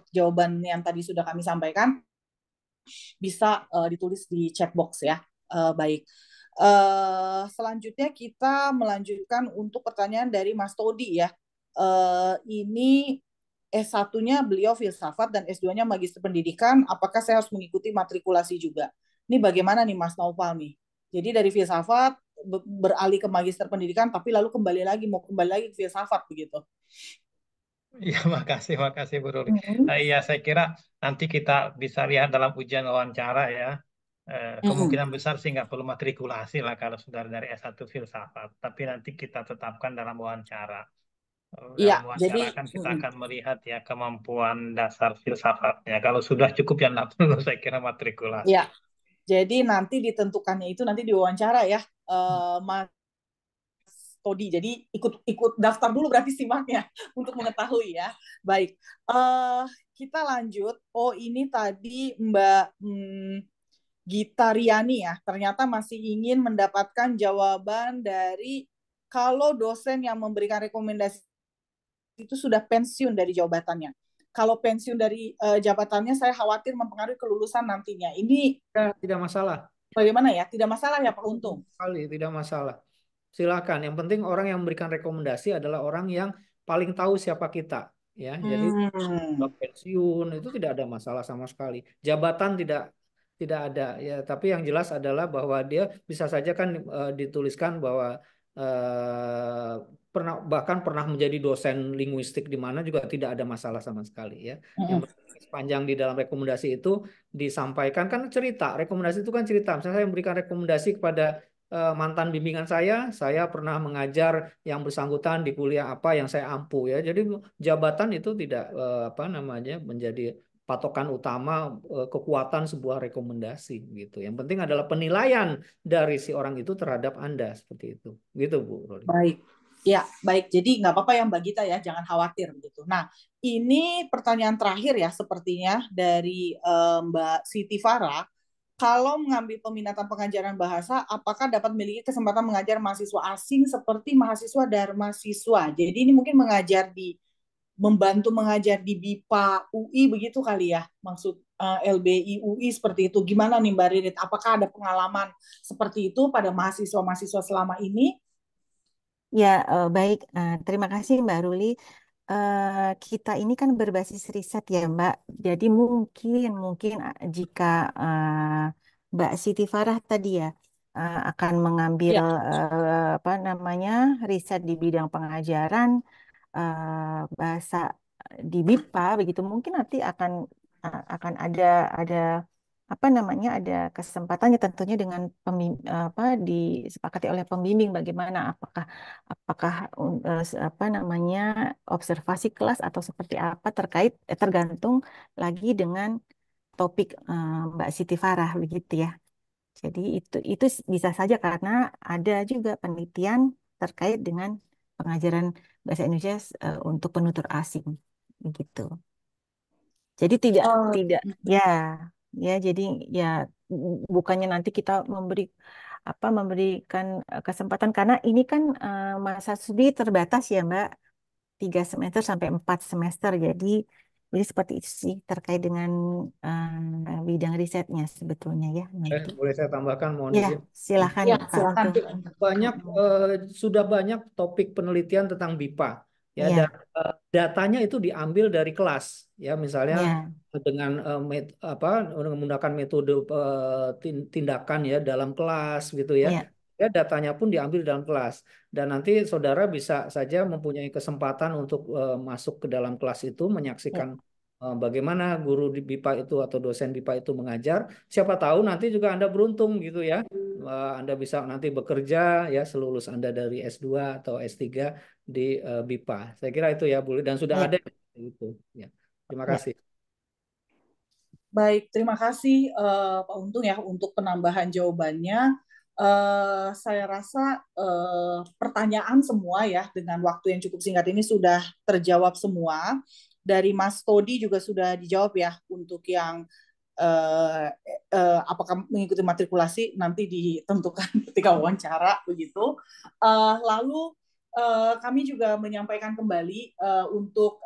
jawaban yang tadi sudah kami sampaikan, bisa ditulis di chat box ya. Baik. Selanjutnya kita melanjutkan untuk pertanyaan dari Mas Todi ya. Ini S1-nya beliau filsafat dan S2-nya magister pendidikan. Apakah saya harus mengikuti matrikulasi juga? Ini bagaimana nih Mas Naufal nih? Jadi dari filsafat beralih ke magister pendidikan, tapi lalu mau kembali lagi ke filsafat begitu. Iya, makasih Bu Ruli. Iya, saya kira nanti kita bisa lihat dalam ujian wawancara ya. Kemungkinan besar sih nggak perlu matrikulasi lah kalau sudah dari S1 filsafat. Tapi nanti kita tetapkan dalam wawancara. Iya, Dalam jadi wawancara kan kita akan melihat ya kemampuan dasar filsafatnya. Kalau sudah cukup ya nggak perlu saya kira matrikulasi. ya, jadi nanti ditentukannya itu nanti di wawancara ya, Mas Todi. Jadi ikut daftar dulu berarti simaknya untuk mengetahui ya. Baik, kita lanjut. Oh ini tadi Mbak Gita Riani ya, ternyata masih ingin mendapatkan jawaban dari kalau dosen yang memberikan rekomendasi itu sudah pensiun dari jabatannya. Kalau pensiun dari jabatannya, saya khawatir mempengaruhi kelulusan nantinya. Ini Tidak masalah. bagaimana ya? Tidak masalah ya Pak Untung? Sekali, tidak masalah. Silakan. Yang penting orang yang memberikan rekomendasi adalah orang yang paling tahu siapa kita. Ya, jadi pensiun itu tidak ada masalah sama sekali. Jabatan tidak ada ya, tapi yang jelas adalah bahwa dia bisa saja kan dituliskan bahwa bahkan pernah menjadi dosen linguistik di mana juga tidak ada masalah sama sekali ya. Yang sepanjang di dalam rekomendasi itu disampaikan kan cerita, rekomendasi itu kan cerita. Misalnya saya memberikan rekomendasi kepada mantan bimbingan saya pernah mengajar yang bersangkutan di kuliah apa yang saya ampu ya. Jadi jabatan itu tidak menjadi patokan utama kekuatan sebuah rekomendasi gitu. Yang penting adalah penilaian dari si orang itu terhadap Anda seperti itu. Gitu Bu Roli. Baik. Ya, baik. Jadi nggak apa-apa ya Mbak Gita ya, jangan khawatir begitu. Nah, ini pertanyaan terakhir ya sepertinya dari Mbak Siti Farah. Kalau mengambil peminatan pengajaran bahasa, apakah dapat memiliki kesempatan mengajar mahasiswa asing seperti mahasiswa Dharma Siswa? Jadi ini mungkin membantu mengajar di BIPA UI begitu kali ya, maksud LBI UI seperti itu. Gimana nih Mbak Ririt? Apakah ada pengalaman seperti itu pada mahasiswa-mahasiswa selama ini? Ya, baik. Terima kasih Mbak Ruli. Kita ini kan berbasis riset ya Mbak. Jadi mungkin jika Mbak Siti Farah tadi ya akan mengambil Ya. riset di bidang pengajaran bahasa di BIPA begitu, mungkin nanti akan ada ada kesempatannya tentunya dengan disepakati oleh pembimbing bagaimana apakah observasi kelas atau seperti apa tergantung lagi dengan topik Mbak Siti Farah begitu ya. Jadi itu bisa saja karena ada juga penelitian terkait dengan pengajaran bahasa Indonesia untuk penutur asing begitu. Jadi tidak ya jadi ya bukannya nanti kita memberikan kesempatan karena ini kan masa studi terbatas ya Mbak, 3 semester sampai 4 semester. Jadi seperti itu sih terkait dengan bidang risetnya sebetulnya ya nanti. Boleh saya tambahkan, mohon Ya, izin. silakan Ya, Pak silakan. Untung. Sudah banyak topik penelitian tentang BIPA ya, dan Ya, datanya itu diambil dari kelas ya, misalnya ya, dengan menggunakan metode tindakan ya dalam kelas gitu ya. ya, Ya, datanya pun diambil dalam kelas, dan nanti saudara bisa saja mempunyai kesempatan untuk masuk ke dalam kelas itu menyaksikan ya. bagaimana guru di BIPA itu atau dosen BIPA itu mengajar. Siapa tahu nanti juga Anda beruntung gitu ya. Anda bisa nanti bekerja ya selulus Anda dari S2 atau S3 di BIPA. Saya kira itu ya Bu, dan sudah Ya, ada itu ya. Terima ya. kasih. Baik, terima kasih Pak Untung ya untuk penambahan jawabannya. Saya rasa pertanyaan semua ya dengan waktu yang cukup singkat ini sudah terjawab semua. Dari Mas Todi juga sudah dijawab ya untuk yang apakah mengikuti matrikulasi nanti ditentukan ketika wawancara begitu. Lalu kami juga menyampaikan kembali untuk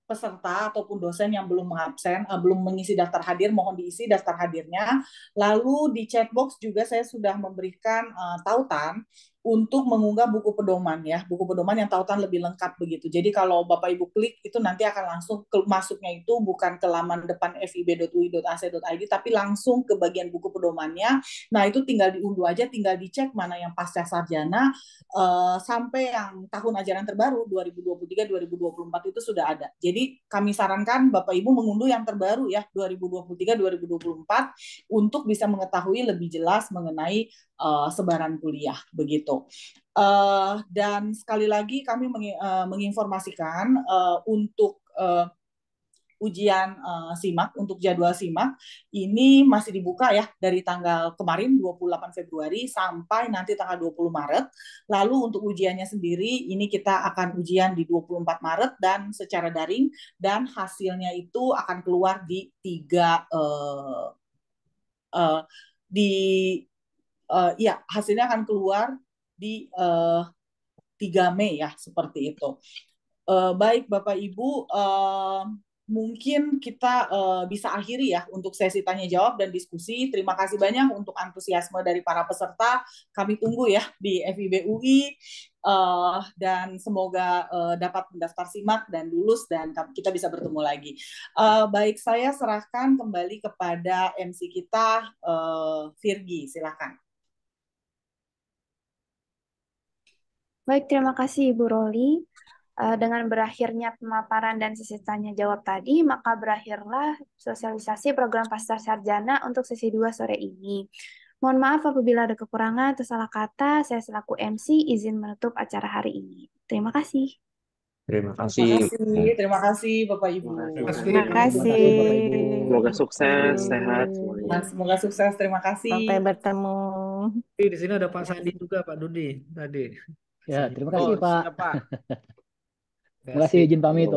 peserta ataupun dosen yang belum mengabsen, belum mengisi daftar hadir, mohon diisi daftar hadirnya. Lalu di chatbox juga saya sudah memberikan tautan untuk mengunggah buku pedoman ya, buku pedoman yang tautan lebih lengkap begitu. Jadi kalau Bapak Ibu klik itu nanti akan langsung masuknya itu bukan ke laman depan fib.ui.ac.id tapi langsung ke bagian buku pedomannya. Nah, itu tinggal diunduh aja, tinggal dicek mana yang pasca sarjana sampai yang tahun ajaran terbaru 2023-2024 itu sudah ada. Jadi kami sarankan Bapak Ibu mengunduh yang terbaru ya 2023-2024 untuk bisa mengetahui lebih jelas mengenai sebaran kuliah begitu. Dan sekali lagi kami menginformasikan untuk ujian SIMAK, untuk jadwal SIMAK ini masih dibuka ya dari tanggal kemarin 28 Februari sampai nanti tanggal 20 Maret. Lalu untuk ujiannya sendiri ini kita akan ujian di 24 Maret dan secara daring dan hasilnya itu akan keluar di ya hasilnya akan keluar di 3 Mei ya seperti itu. Baik Bapak Ibu, mungkin kita bisa akhiri ya untuk sesi tanya jawab dan diskusi. Terima kasih banyak untuk antusiasme dari para peserta. Kami tunggu ya di FIB UI dan semoga dapat mendaftar SIMAK dan lulus dan kita bisa bertemu lagi. Baik, saya serahkan kembali kepada MC kita, Virgi, silakan. Baik, terima kasih Ibu Roli. Dengan berakhirnya pemaparan dan sesi tanya jawab tadi, maka berakhirlah sosialisasi program Pasca Sarjana untuk sesi 2 sore ini. Mohon maaf apabila ada kekurangan atau salah kata, saya selaku MC izin menutup acara hari ini. Terima kasih. Terima Terima kasih. terima kasih Bapak Ibu. Terima kasih. Bapak Ibu. Semoga sukses, sehat semuanya. Semoga sukses, terima kasih. Sampai bertemu. Di sini ada Pak Sandi juga, Pak Dudi tadi. Ya, terima kasih Pak. Siap, Pak. Terima kasih izin pamit.